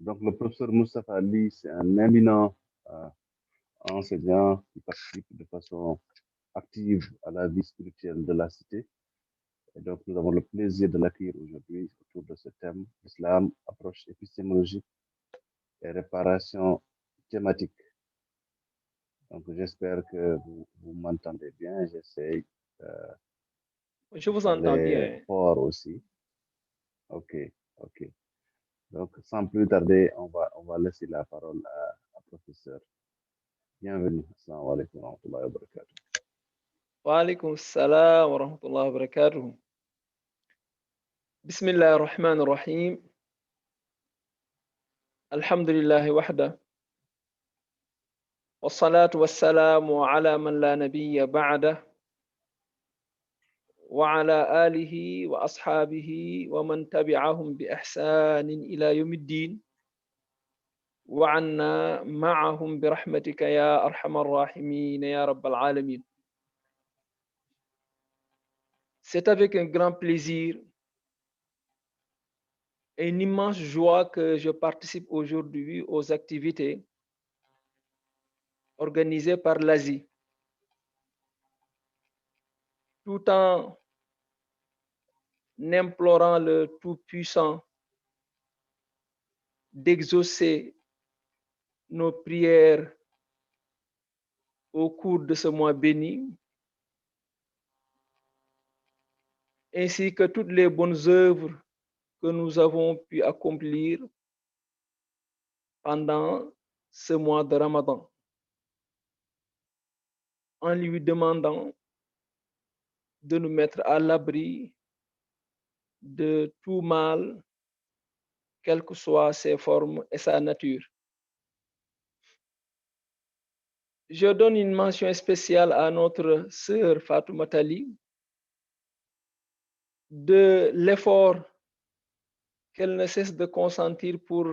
Donc, le professeur Moustapha Ali, c'est un éminent euh, enseignant qui participe de façon active à la vie spirituelle de la cité. Et donc, nous avons le plaisir de l'accueillir aujourd'hui autour de ce thème, l'islam, approche épistémologique et réparation thématique. Donc, j'espère que vous m'entendez bien. J'essaie euh, Je de vous entends parler bien. fort aussi. OK, OK. Donc, sans plus tarder, on va laisser la parole à professeur. Bienvenue. Assalamu alaikum wa rahmatullahi wa barakatuh. Wa alaikum salam wa rahmatullahi wa barakatuh. Bismillah ar-Rahman ar-Rahim. Alhamdulillahi wahda. Wassalatu wassalamu ala man la nabiyya ba'da. Wa ala alihi wa ashabihi wa man tabi'ahum bi ihsanin ila yawmiddin. Wa anna ma'ahum bi rahmatika ya arhamar rahimin ya rabbal alamin. C'est avec un grand plaisir et une immense joie que je participe aujourd'hui aux activités organisées par l'Asie, tout en implorant le Tout-Puissant d'exaucer nos prières au cours de ce mois béni, ainsi que toutes les bonnes œuvres que nous avons pu accomplir pendant ce mois de Ramadan, en lui demandant de nous mettre à l'abri de tout mal, quelles que soient ses formes et sa nature. Je donne une mention spéciale à notre sœur Fatoumata Ali de l'effort qu'elle ne cesse de consentir pour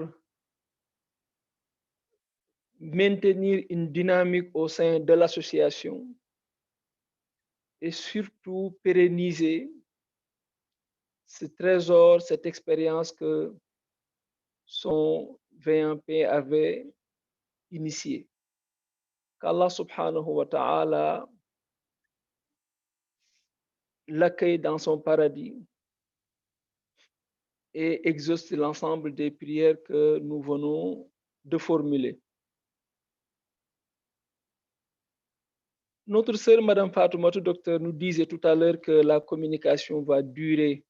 maintenir une dynamique au sein de l'association et surtout pérenniser ce trésor, cette expérience que son VMP avait initiée. Qu'Allah subhanahu wa ta'ala l'accueille dans son paradis et exauce l'ensemble des prières que nous venons de formuler. Notre sœur, Madame Fatoumata, docteur, nous disait tout à l'heure que la communication va durer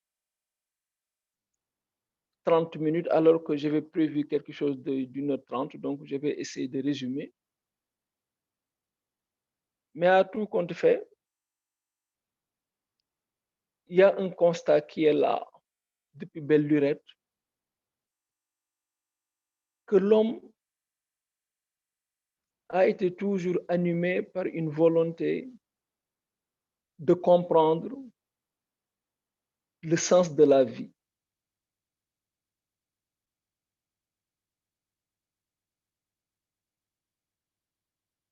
30 minutes, alors que j'avais prévu quelque chose d'une heure 30, donc je vais essayer de résumer. Mais à tout compte fait, il y a un constat qui est là depuis belle lurette, que l'homme a été toujours animé par une volonté de comprendre le sens de la vie.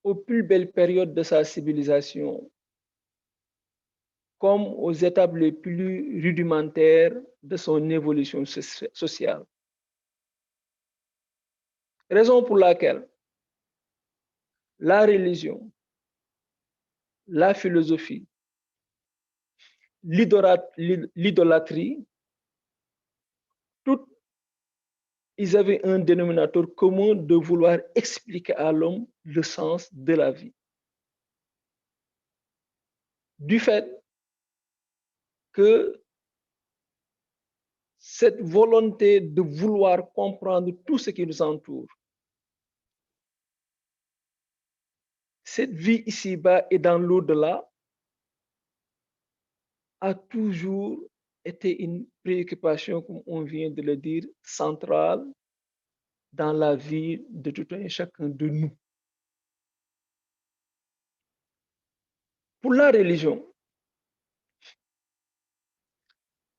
Aux plus belles périodes de sa civilisation, comme aux étapes les plus rudimentaires de son évolution sociale. Raison pour laquelle la religion, la philosophie, l'idolâtrie, toutes, ils avaient un dénominateur commun de vouloir expliquer à l'homme le sens de la vie. Du fait que cette volonté de vouloir comprendre tout ce qui nous entoure, cette vie ici-bas et dans l'au-delà, a toujours été une préoccupation, comme on vient de le dire, centrale dans la vie de tout un chacun de nous. Pour la religion,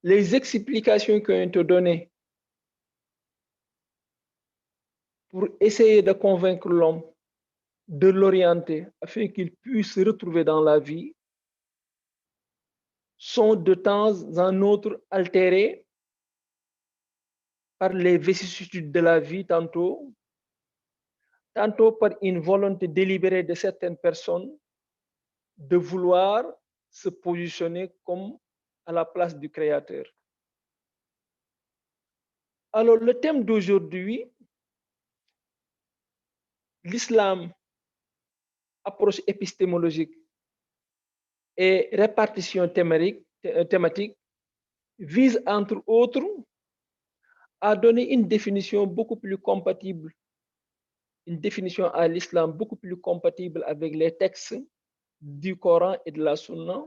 les explications qui ont été données pour essayer de convaincre l'homme, de l'orienter afin qu'il puisse se retrouver dans la vie, sont de temps en autre altérées par les vicissitudes de la vie tantôt par une volonté délibérée de certaines personnes de vouloir se positionner comme à la place du Créateur. Alors, le thème d'aujourd'hui, l'islam, approche épistémologique et répartition thématique, vise entre autres à donner une définition beaucoup plus compatible, une définition à l'islam beaucoup plus compatible avec les textes du Coran et de la Sunna,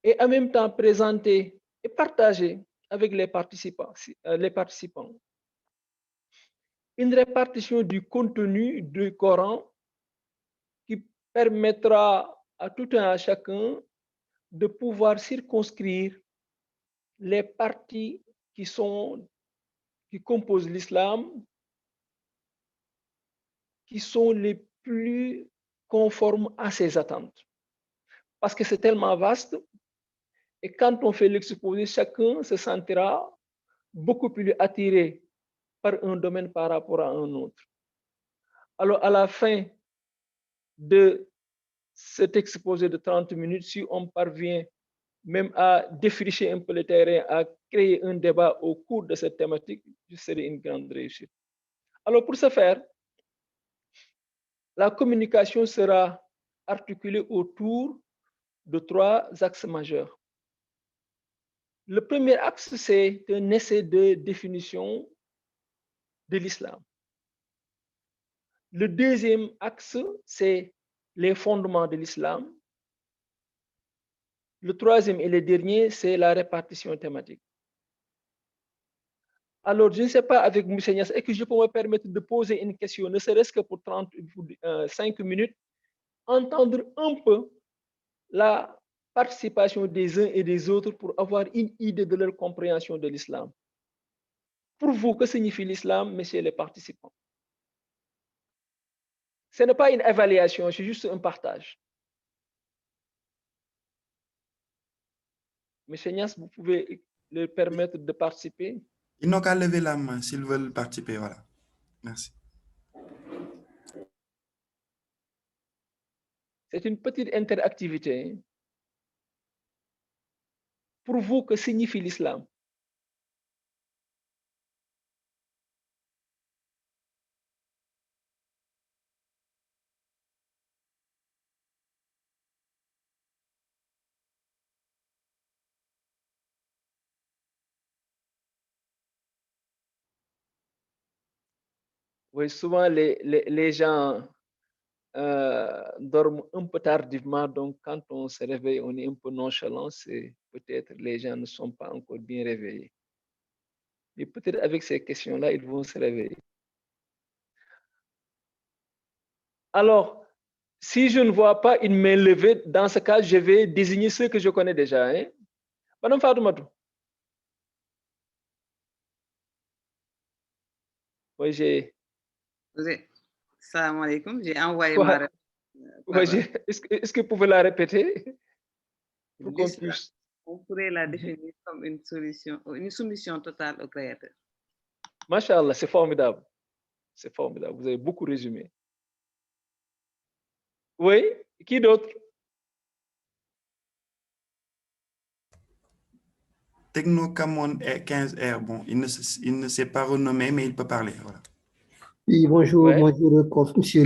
et en même temps présenter et partager avec les participants une répartition du contenu du Coran qui permettra à tout un à chacun de pouvoir circonscrire les parties qui composent l'islam, qui sont les plus conformes à ses attentes. Parce que c'est tellement vaste, et quand on fait l'exposé, chacun se sentira beaucoup plus attiré par un domaine par rapport à un autre. Alors, à la fin de cet exposé de 30 minutes, si on parvient même à défricher un peu le terrain, à créer un débat au cours de cette thématique, ce serait une grande réussite. Alors, pour ce faire, la communication sera articulée autour de 3 axes majeurs. Le premier axe, c'est un essai de définition de l'islam. Le deuxième axe, c'est les fondements de l'islam. Le troisième et le dernier, c'est la répartition thématique. Alors, je ne sais pas avec M. Niass, est-ce que je peux me permettre de poser une question, ne serait-ce que pour 5 minutes, entendre un peu la participation des uns et des autres pour avoir une idée de leur compréhension de l'islam. Pour vous, que signifie l'islam, messieurs les participants? Ce n'est pas une évaluation, c'est juste un partage. Monsieur Niass, vous pouvez leur permettre de participer? Ils n'ont qu'à lever la main s'ils veulent participer. Voilà. Merci. C'est une petite interactivité. Pour vous, que signifie l'islam? Oui, souvent les gens dorment un peu tardivement, donc quand on se réveille, on est un peu nonchalant, c'est peut-être les gens ne sont pas encore bien réveillés. Mais peut-être avec ces questions-là, ils vont se réveiller. Alors, si je ne vois pas une main levée, dans ce cas, je vais désigner ceux que je connais déjà. Hein? Madame Fatoumata. Oui, j'ai. Salam alaikum, j'ai envoyé ma réponse. Est-ce que vous pouvez la répéter pour qu'on puisse... On pourrait la définir comme une soumission totale au Créateur. Masha'Allah, c'est formidable. C'est formidable. Vous avez beaucoup résumé. Oui, qui d'autre? Technocamon 15R, bon, il ne s'est pas renommé, mais il peut parler. Voilà. Oui, bonjour, Ouais. bonjour, monsieur.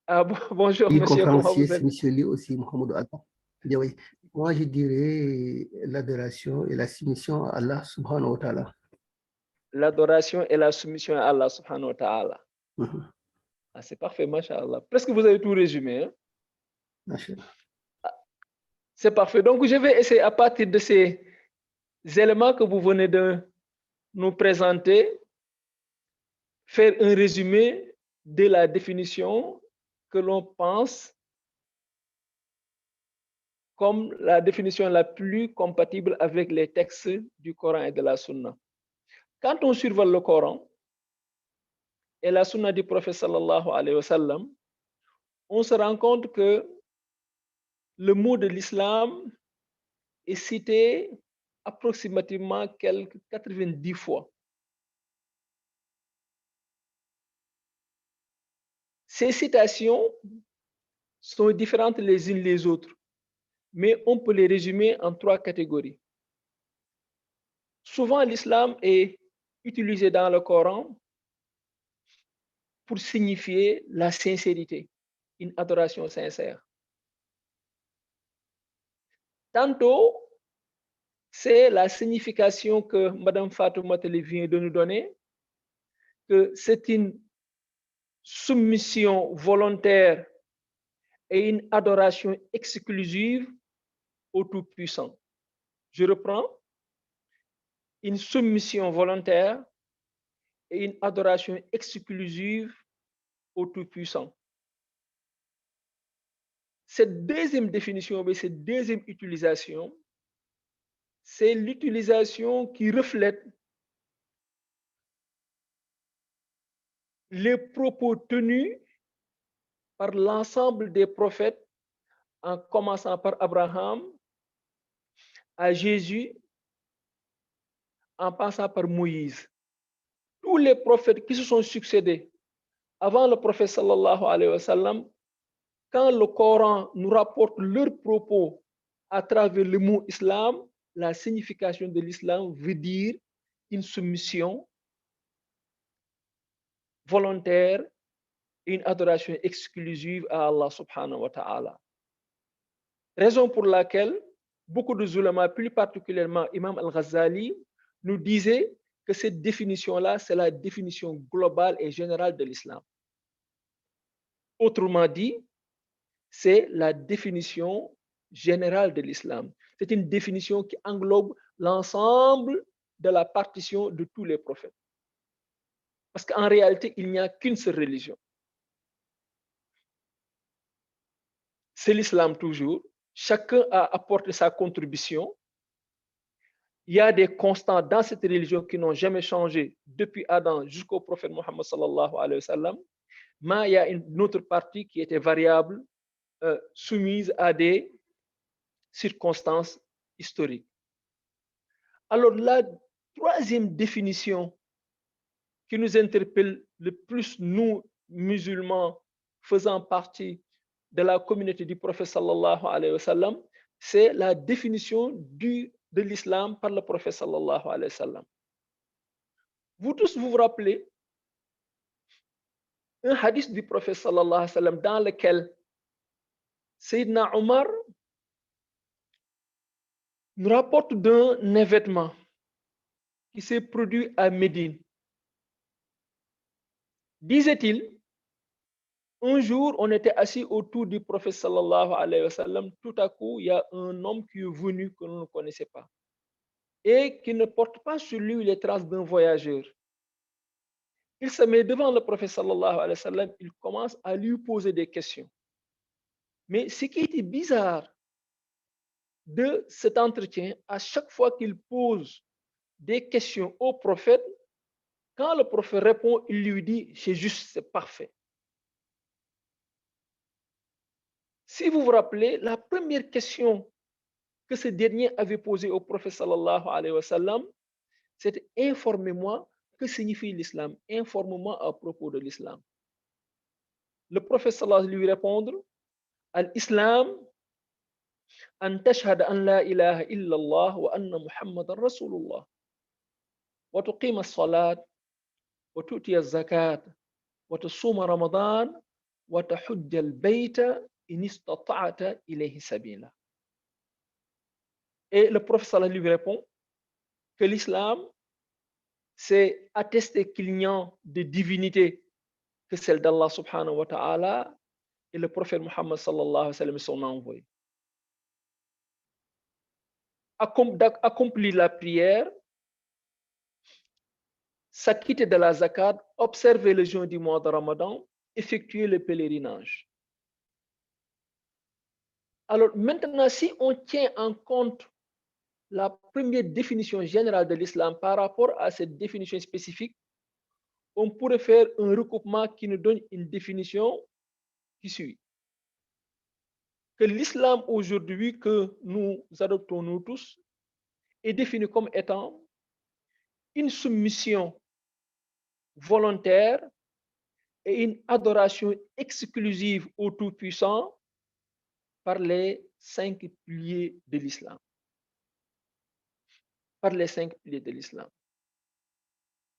Ah, bonjour, monsieur. Conférencier, c'est monsieur Li aussi, Mohamed Adam. Oui. Moi, je dirais l'adoration et la soumission à Allah subhanahu wa ta'ala. L'adoration et la soumission à Allah subhanahu wa ta'ala. Ah, c'est parfait, masha'Allah. Presque vous avez tout résumé. Hein? C'est parfait. Donc, je vais essayer à partir de ces éléments que vous venez de nous présenter, faire un résumé de la définition que l'on pense comme la définition la plus compatible avec les textes du Coran et de la Sunna. Quand on survole le Coran et la Sunna du prophète sallallahu alayhi wa sallam, on se rend compte que le mot de l'islam est cité approximativement quelques 90 fois. Ces citations sont différentes les unes les autres, mais on peut les résumer en 3 catégories. Souvent, l'islam est utilisé dans le Coran pour signifier la sincérité, une adoration sincère. Tantôt, c'est la signification que Mme Fatoumata vient de nous donner, que c'est une soumission volontaire et une adoration exclusive au Tout-Puissant. Je reprends, une soumission volontaire et une adoration exclusive au Tout-Puissant. Cette deuxième définition, cette deuxième utilisation, c'est l'utilisation qui reflète les propos tenus par l'ensemble des prophètes, en commençant par Abraham, à Jésus, en passant par Moïse. Tous les prophètes qui se sont succédés avant le prophète sallallahu alayhi wa sallam, quand le Coran nous rapporte leurs propos à travers le mot islam, la signification de l'islam veut dire une soumission volontaire et une adoration exclusive à Allah subhanahu wa ta'ala. Raison pour laquelle beaucoup de ulama, plus particulièrement Imam Al-Ghazali, nous disait que cette définition-là, c'est la définition globale et générale de l'islam. Autrement dit, c'est la définition générale de l'islam. C'est une définition qui englobe l'ensemble de la partition de tous les prophètes. Parce qu'en réalité, il n'y a qu'une seule religion. C'est l'islam toujours. Chacun a apporté sa contribution. Il y a des constants dans cette religion qui n'ont jamais changé depuis Adam jusqu'au prophète Mohammed sallallahu alayhi wa sallam. Mais il y a une autre partie qui était variable, soumise à des circonstances historiques. Alors la troisième définition qui nous interpelle le plus, nous, musulmans, faisant partie de la communauté du prophète sallallahu alayhi wa sallam, c'est la définition de l'islam par le prophète sallallahu alayhi wa sallam. Vous tous, vous vous rappelez un hadith du prophète sallallahu alayhi wa sallam dans lequel Sayyidina Omar nous rapporte d'un événement qui s'est produit à Médine. Disait-il, un jour, on était assis autour du prophète sallallahu alayhi wa sallam. Tout à coup, il y a un homme qui est venu que nous ne connaissons pas et qui ne porte pas sur lui les traces d'un voyageur. Il se met devant le prophète sallallahu alayhi wa sallam, il commence à lui poser des questions. Mais ce qui était bizarre de cet entretien, à chaque fois qu'il pose des questions au prophète, quand le prophète répond, il lui dit, c'est juste, c'est parfait. Si vous vous rappelez, la première question que ce dernier avait posée au prophète sallallahu alayhi wa sallam, c'était informez-moi, que signifie l'islam? Informe-moi à propos de l'islam. Le prophète sallallahu alayhi wa sallam lui répondre, al-islam, an tashhad an la ilaha illallah wa anna muhammadan rasulullah, wa tuqima as-salat, wa tu'ti az-zakat, wa tasuma ramadan, wa tahujja al-bayta in istata'ta ilayhi sabila. Et le prophète sallallahu lui répond que l'islam, c'est attester qu'il n'y a de divinité que celle d'Allah subhanahu wa ta'ala et le prophète Muhammad sallallahu alayhi wa sallam son envoyé. Accomplir la prière, s'acquitter de la zakat, observer le jeûne du mois de Ramadan, effectuer le pèlerinage. Alors maintenant, si on tient en compte la première définition générale de l'islam par rapport à cette définition spécifique, on pourrait faire un recoupement qui nous donne une définition qui suit. Que l'islam aujourd'hui que nous adoptons nous tous est défini comme étant une soumission volontaire et une adoration exclusive au Tout-Puissant par les 5 piliers de l'islam. Par les 5 piliers de l'islam.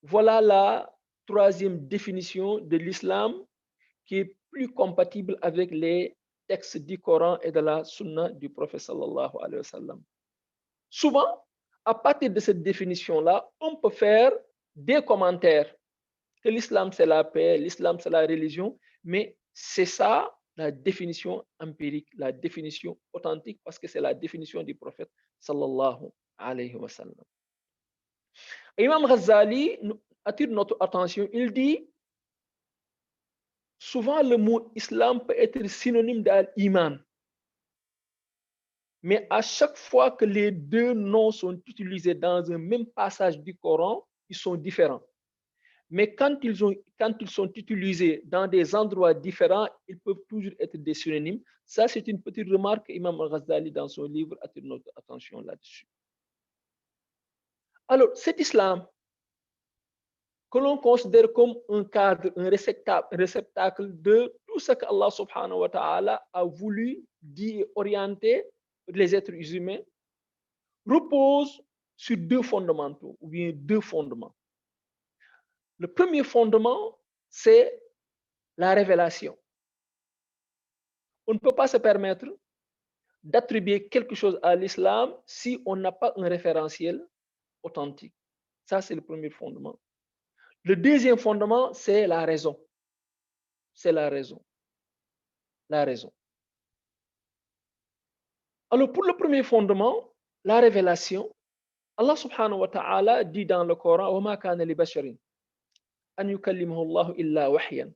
Voilà la troisième définition de l'islam qui est plus compatible avec les textes du Coran et de la Sunna du prophète sallallahu alayhi wa sallam. Souvent, à partir de cette définition-là, on peut faire des commentaires que l'islam c'est la paix, l'islam c'est la religion, mais c'est ça la définition empirique, la définition authentique, parce que c'est la définition du prophète sallallahu alayhi wa sallam. Imam Ghazali attire notre attention, il dit souvent le mot islam peut être synonyme d'iman, mais à chaque fois que les deux noms sont utilisés dans un même passage du Coran, ils sont différents. Mais quand ils sont utilisés dans des endroits différents, ils peuvent toujours être des synonymes. Ça, c'est une petite remarque qu'Imam Ghazali, dans son livre, attire notre attention là-dessus. Alors, cet islam, que l'on considère comme un cadre, un réceptacle de tout ce qu'Allah subhanahu wa ta'ala a voulu dire et orienter les êtres humains, repose sur deux fondamentaux, ou bien deux fondements. Le premier fondement, c'est la révélation. On ne peut pas se permettre d'attribuer quelque chose à l'islam si on n'a pas un référentiel authentique. Ça, c'est le premier fondement. Le deuxième fondement, c'est la raison. C'est la raison. La raison. Alors, pour le premier fondement, la révélation, Allah subhanahu wa ta'ala dit dans le Coran, وَمَا كَانَ لِبَشَرٍ أَنْ يُكَلِّمَهُ اللَّهُ إِلَّا وَحْيًا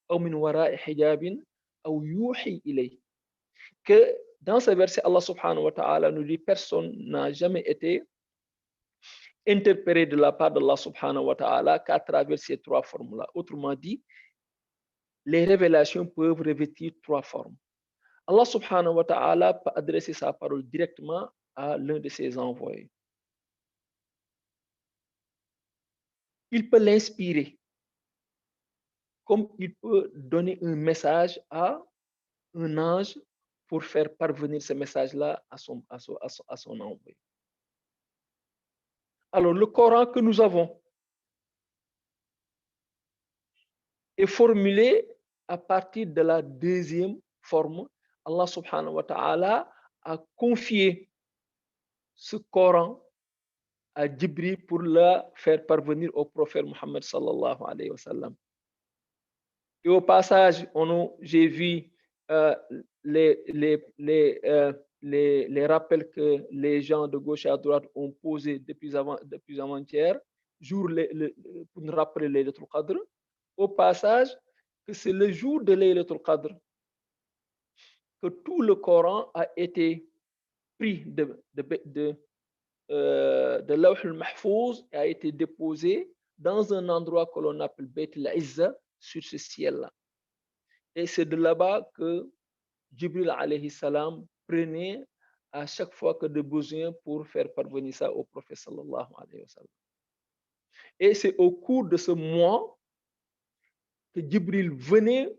أَوْ مِنْ وَرَاءِ حِجَابٍ أَوْ يُوحِي إِلَيْهِ. Que dans ce verset, Allah subhanahu wa ta'ala nous dit, personne n'a jamais été interpellé de la part d'Allah subhanahu wa ta'ala qu'à travers ces trois formes-là. Autrement dit, les révélations peuvent revêtir trois formes. Allah subhanahu wa ta'ala peut adresser sa parole directement à l'un de ses envoyés. Il peut l'inspirer, comme il peut donner un message à un ange pour faire parvenir ce message-là à son envoyé. Alors, le Coran que nous avons est formulé à partir de la deuxième forme. Allah subhanahu wa ta'ala a confié ce Coran à Jibril pour le faire parvenir au prophète Muhammad sallallahu alayhi wa sallam. Et au passage, j'ai vu les rappels que les gens de gauche à droite ont posés depuis avant-hier, pour nous rappeler Laylatul Qadr. Au passage, que c'est le jour de Laylatul Qadr que tout le Coran a été pris de Lawh al-Mahfouz et a été déposé dans un endroit que l'on appelle Bayt al-Izza, sur ce ciel-là. Et c'est de là-bas que Jibril alayhi salam prenait à chaque fois que de besoin pour faire parvenir ça au prophète sallallahu alayhi wa sallam. Et c'est au cours de ce mois que Jibril venait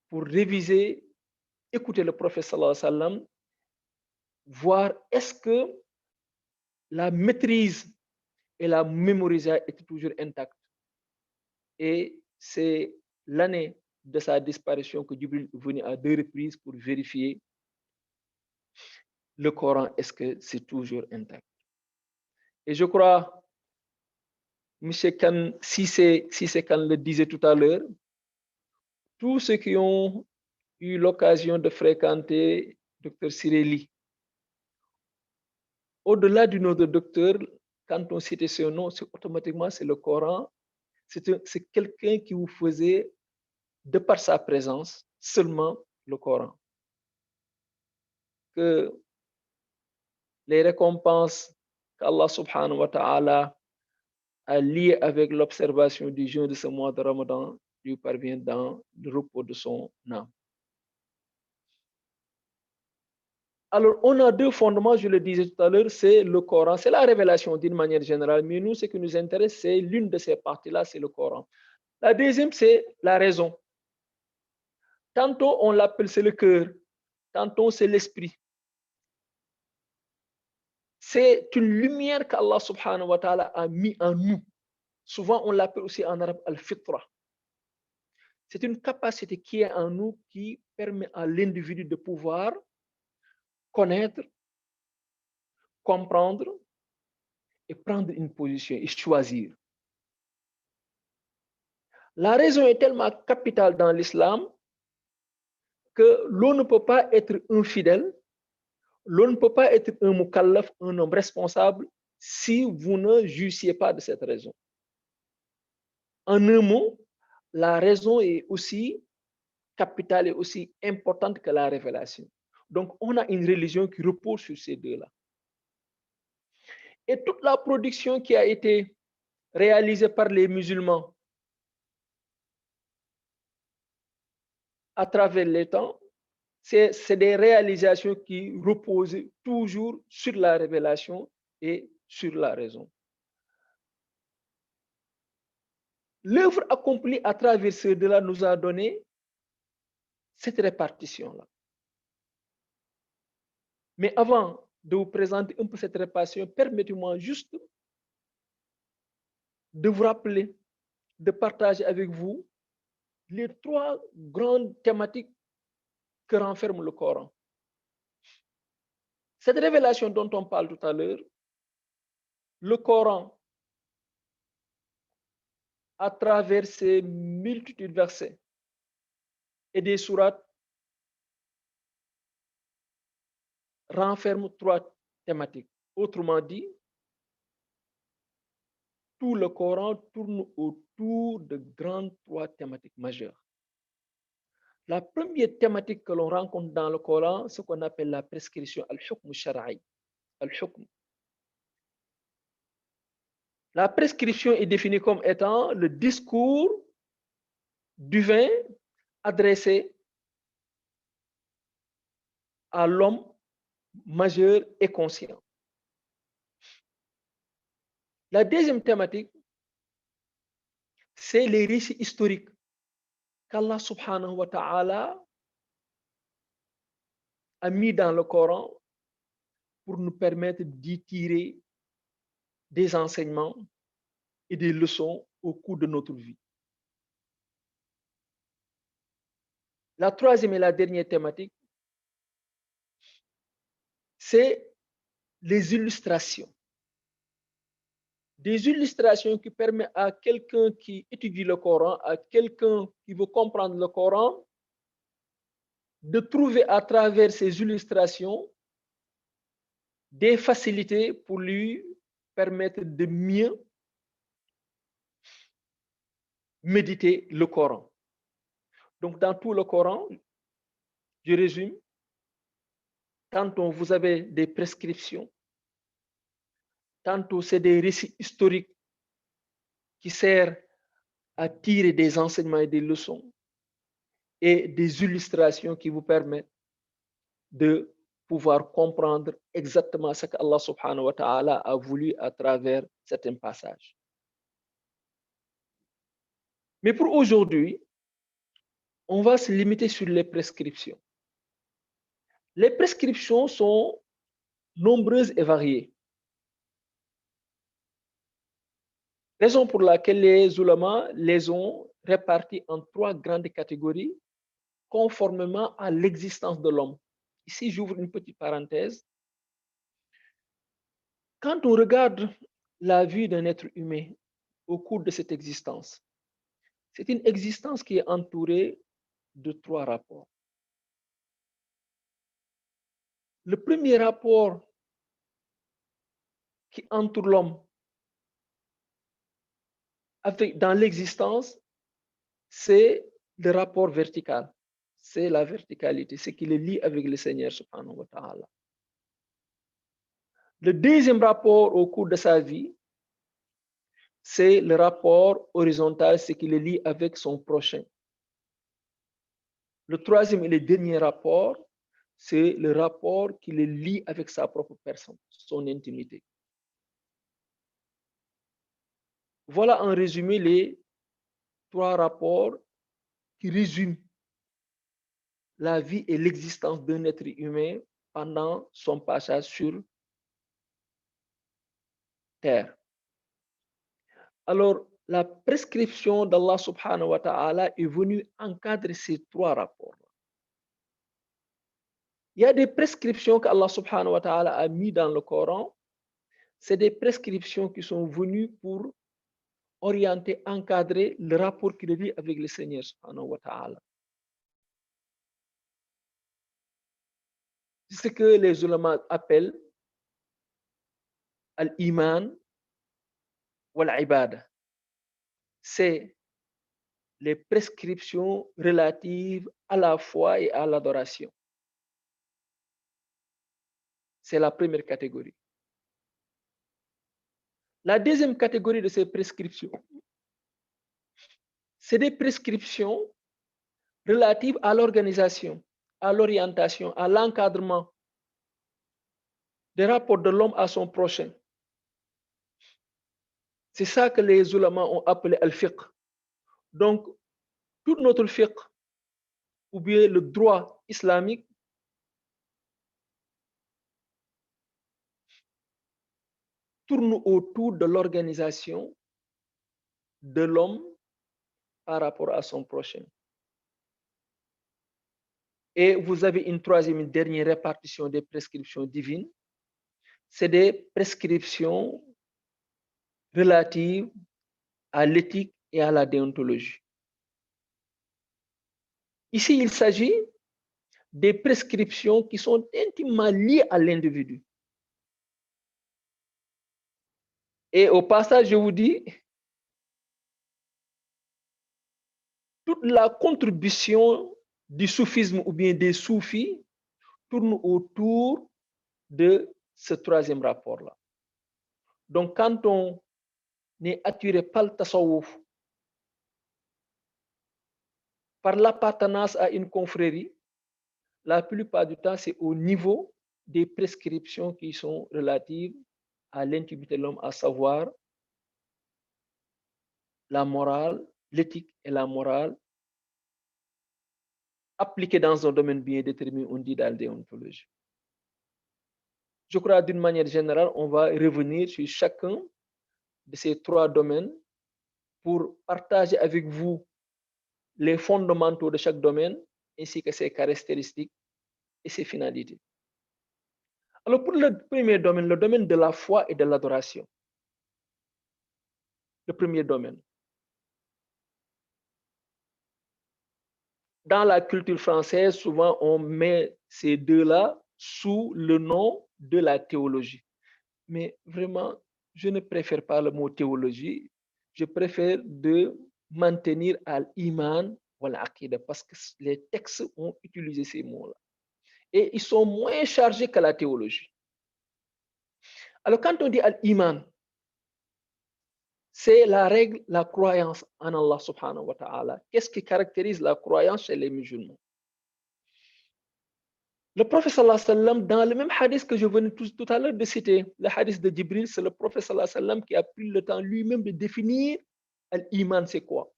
pour réviser, écouter le prophète sallallahu alayhi wa sallam, voir est-ce que la maîtrise et la mémorisation étaient toujours intactes. Et c'est l'année de sa disparition que Jibril venait à 2 reprises pour vérifier le Coran, est-ce que c'est toujours intact. Et je crois, M. Khan, si c'est Khan le disait tout à l'heure, tous ceux qui ont eu l'occasion de fréquenter Dr Sireli, au-delà du nom de docteur, quand on citait ce nom, c'est automatiquement c'est le Coran. C'est quelqu'un qui vous faisait, de par sa présence, seulement le Coran. Que les récompenses qu'Allah subhanahu wa ta'ala a liées avec l'observation du jeûne de ce mois de Ramadan lui parviennent dans le repos de son âme. Alors, on a deux fondements, je le disais tout à l'heure, c'est le Coran, c'est la révélation d'une manière générale, mais nous, ce qui nous intéresse, c'est l'une de ces parties-là, c'est le Coran. La deuxième, c'est la raison. Tantôt, on l'appelle, c'est le cœur, tantôt, c'est l'esprit. C'est une lumière qu'Allah subhanahu wa ta'ala a mis en nous. Souvent, on l'appelle aussi en arabe al-fitra. C'est une capacité qui est en nous qui permet à l'individu de pouvoir connaître, comprendre et prendre une position et choisir. La raison est tellement capitale dans l'islam que l'on ne peut pas être infidèle, l'on ne peut pas être un mukallaf, un homme responsable, si vous ne jugiez pas de cette raison. En un mot, la raison est aussi capitale et aussi importante que la révélation. Donc, on a une religion qui repose sur ces deux-là. Et toute la production qui a été réalisée par les musulmans à travers les temps, c'est des réalisations qui reposent toujours sur la révélation et sur la raison. L'œuvre accomplie à travers ces deux-là nous a donné cette répartition-là. Mais avant de vous présenter un peu cette répartition, permettez-moi juste de vous rappeler, de partager avec vous les trois grandes thématiques que renferme le Coran. Cette révélation dont on parle tout à l'heure, le Coran, à travers ses multitudes de versets et des sourates, renferme trois thématiques. Autrement dit, tout le Coran tourne autour de grandes trois thématiques majeures. La première thématique que l'on rencontre dans le Coran, c'est ce qu'on appelle la prescription, al-hukm shara'i. Al-hukm. La prescription est définie comme étant le discours divin adressé à l'homme majeur et conscient. La deuxième thématique, c'est les récits historiques qu'Allah subhanahu wa ta'ala a mis dans le Coran pour nous permettre d'y tirer des enseignements et des leçons au cours de notre vie. La troisième et la dernière thématique, c'est les illustrations. Des illustrations qui permettent à quelqu'un qui étudie le Coran, à quelqu'un qui veut comprendre le Coran, de trouver à travers ces illustrations des facilités pour lui permettre de mieux méditer le Coran. Donc, dans tout le Coran, je résume, tantôt vous avez des prescriptions, tantôt c'est des récits historiques qui servent à tirer des enseignements et des leçons, et des illustrations qui vous permettent de pouvoir comprendre exactement ce qu'Allah subhanahu wa ta'ala a voulu à travers certains passages. Mais pour aujourd'hui, on va se limiter sur les prescriptions. Les prescriptions sont nombreuses et variées. Raison pour laquelle les ulama les ont réparties en trois grandes catégories conformément à l'existence de l'homme. Ici, j'ouvre une petite parenthèse. Quand on regarde la vie d'un être humain au cours de cette existence, c'est une existence qui est entourée de trois rapports. Le premier rapport qui entoure l'homme dans l'existence, c'est le rapport vertical. C'est la verticalité, ce qui le lie avec le Seigneur subhanahu wa ta'ala. Le deuxième rapport au cours de sa vie, c'est le rapport horizontal, ce qui le lie avec son prochain. Le troisième et le dernier rapport, c'est le rapport qui le lie avec sa propre personne, son intimité. Voilà en résumé les 3 rapports qui résument la vie et l'existence d'un être humain pendant son passage sur terre. Alors, la prescription d'Allah subhanahu wa ta'ala est venue encadrer ces 3 rapports. Il y a des prescriptions qu'Allah subhanahu wa ta'ala a mis dans le Coran. C'est des prescriptions qui sont venues pour orienter, encadrer le rapport qu'il lie avec le Seigneur subhanahu wa ta'ala. C'est ce que les ulama appellent al-iman wal-ibada. C'est les prescriptions relatives à la foi et à l'adoration. C'est la première catégorie. La deuxième catégorie de ces prescriptions, c'est des prescriptions relatives à l'organisation, à l'orientation, à l'encadrement des rapports de l'homme à son prochain. C'est ça que les ulama ont appelé al-fiqh. Donc, tout notre fiqh, ou bien le droit islamique, tourne autour de l'organisation de l'homme par rapport à son prochain. Et vous avez une troisième, une dernière répartition des prescriptions divines. C'est des prescriptions relatives à l'éthique et à la déontologie. Ici, il s'agit des prescriptions qui sont intimement liées à l'individu. Et au passage, je vous dis, toute la contribution du soufisme ou bien des soufis tourne autour de ce troisième rapport-là. Donc, quand on est attiré par le tasawwuf, par l'appartenance à une confrérie, la plupart du temps, c'est au niveau des prescriptions qui sont relatives à l'intimité de l'homme, à savoir la morale, l'éthique et la morale appliquées dans un domaine bien déterminé, on dit dans la déontologie. Je crois d'une manière générale, on va revenir sur chacun de ces 3 domaines pour partager avec vous les fondamentaux de chaque domaine ainsi que ses caractéristiques et ses finalités. Alors pour le premier domaine, le domaine de la foi et de l'adoration. Le premier domaine. Dans la culture française, souvent on met ces deux-là sous le nom de la théologie. Mais vraiment, je ne préfère pas le mot théologie. Je préfère de maintenir al-iman ou al-aqida parce que les textes ont utilisé ces mots-là. Et ils sont moins chargés que la théologie. Alors quand on dit al-iman, c'est la règle, la croyance en Allah subhanahu wa ta'ala. Qu'est-ce qui caractérise la croyance chez les musulmans? Le prophète sallallahu alayhi wa sallam, dans le même hadith que je venais tout à l'heure de citer, le hadith de Jibril, c'est le prophète sallallahu alayhi wa sallam qui a pris le temps lui-même de définir l'iman, c'est quoi?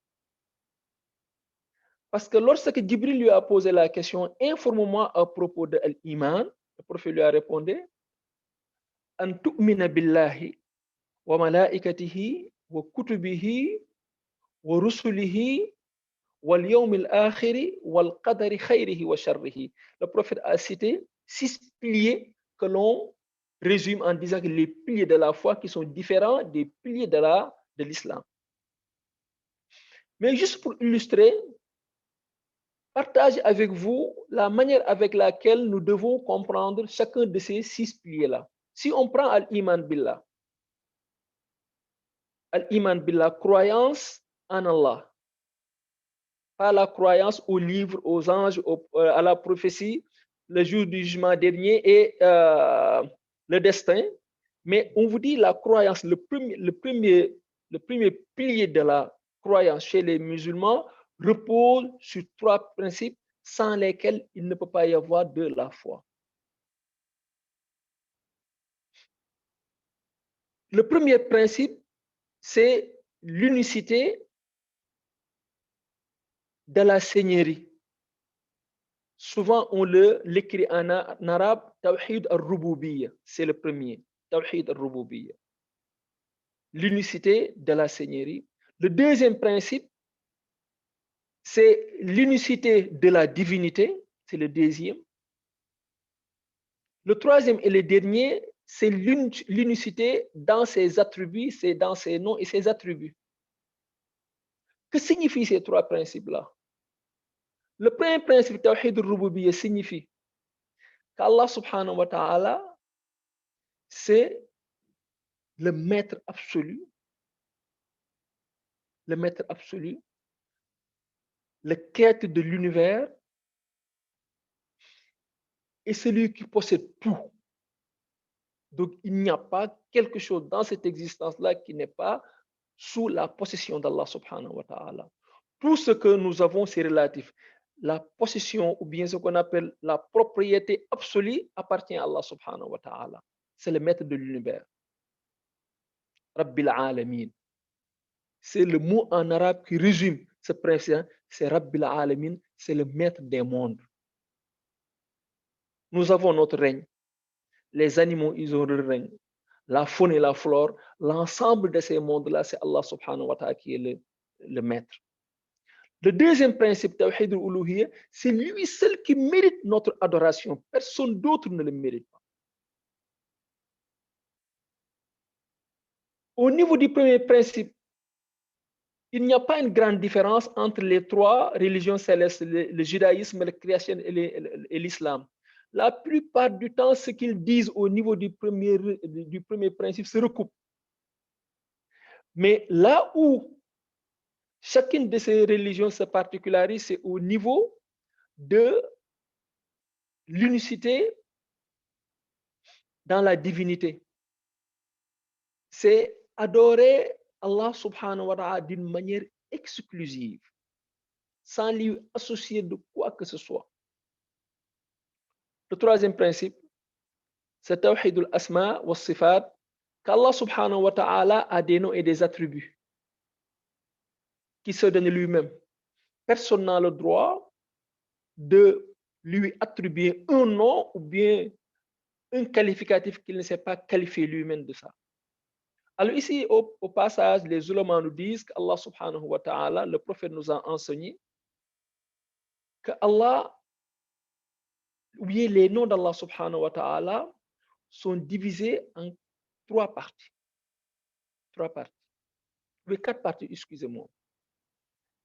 Parce que lorsque Jibril lui a posé la question, informe-moi à propos de l'iman, le prophète lui a répondu, an tu'mina billahi wa malaikatihi wa kutubihi wa rusulihi wal yawmil akhiri wal qadari khayrihi wa sharrihi. Le prophète a cité 6 piliers que l'on résume en disant que les piliers de la foi qui sont différents des piliers de l'islam. Mais juste pour illustrer, partage avec vous la manière avec laquelle nous devons comprendre chacun de ces 6 piliers-là. Si on prend al-iman billah, croyance en Allah, pas la croyance aux livres, aux anges, à la prophétie, le jour du jugement dernier et le destin. Mais on vous dit la croyance, le premier pilier de la croyance chez les musulmans repose sur 3 principes sans lesquels il ne peut pas y avoir de la foi. Le premier principe, c'est l'unicité de la seigneurie. Souvent, on l'écrit en arabe, Tawhid al-Rububiyya, c'est le premier, Tawhid al-Rububiyya. L'unicité de la seigneurie. Le deuxième principe, c'est l'unicité de la divinité, c'est le deuxième. Le troisième et le dernier, c'est l'unicité dans ses attributs, c'est dans ses noms et ses attributs. Que signifient ces trois principes-là? Le premier principe, Tawhid al-Rububiyya, signifie qu'Allah subhanahu wa ta'ala, c'est le maître absolu, le créateur de l'univers et celui qui possède tout. Donc, il n'y a pas quelque chose dans cette existence-là qui n'est pas sous la possession d'Allah subhanahu wa ta'ala. Tout ce que nous avons, c'est relatif. La possession ou bien ce qu'on appelle la propriété absolue appartient à Allah subhanahu wa ta'ala. C'est le maître de l'univers. Rabbil alamin. C'est le mot en arabe qui résume ce principe. C'est Rabbil alamin, c'est le maître des mondes. Nous avons notre règne. Les animaux, ils ont leur règne. La faune et la flore, l'ensemble de ces mondes-là, c'est Allah subhanahu wa ta'ala qui est le maître. Le deuxième principe, Tawhid al-Uluhiyya, c'est lui seul qui mérite notre adoration. Personne d'autre ne le mérite pas. Au niveau du premier principe, il n'y a pas une grande différence entre les trois religions célestes, le judaïsme, le christianisme et l'islam. La plupart du temps, ce qu'ils disent au niveau du premier principe se recoupe. Mais là où chacune de ces religions se particularise, c'est au niveau de l'unicité dans la divinité. C'est adorer Allah subhanahu wa ta'ala d'une manière exclusive, sans lui associer de quoi que ce soit. Le troisième principe, c'est Tawhid al-Asma wa Sifat, qu'Allah subhanahu wa ta'ala a des noms et des attributs qui se donnent lui-même. Personne n'a le droit de lui attribuer un nom ou bien un qualificatif qu'il ne sait pas qualifier lui-même de ça. Alors ici, au passage, les ulémas nous disent qu'Allah subhanahu wa ta'ala, le prophète nous a enseigné que Allah, ou bien les noms d'Allah subhanahu wa ta'ala sont divisés en trois parties. Oui, quatre parties, excusez-moi.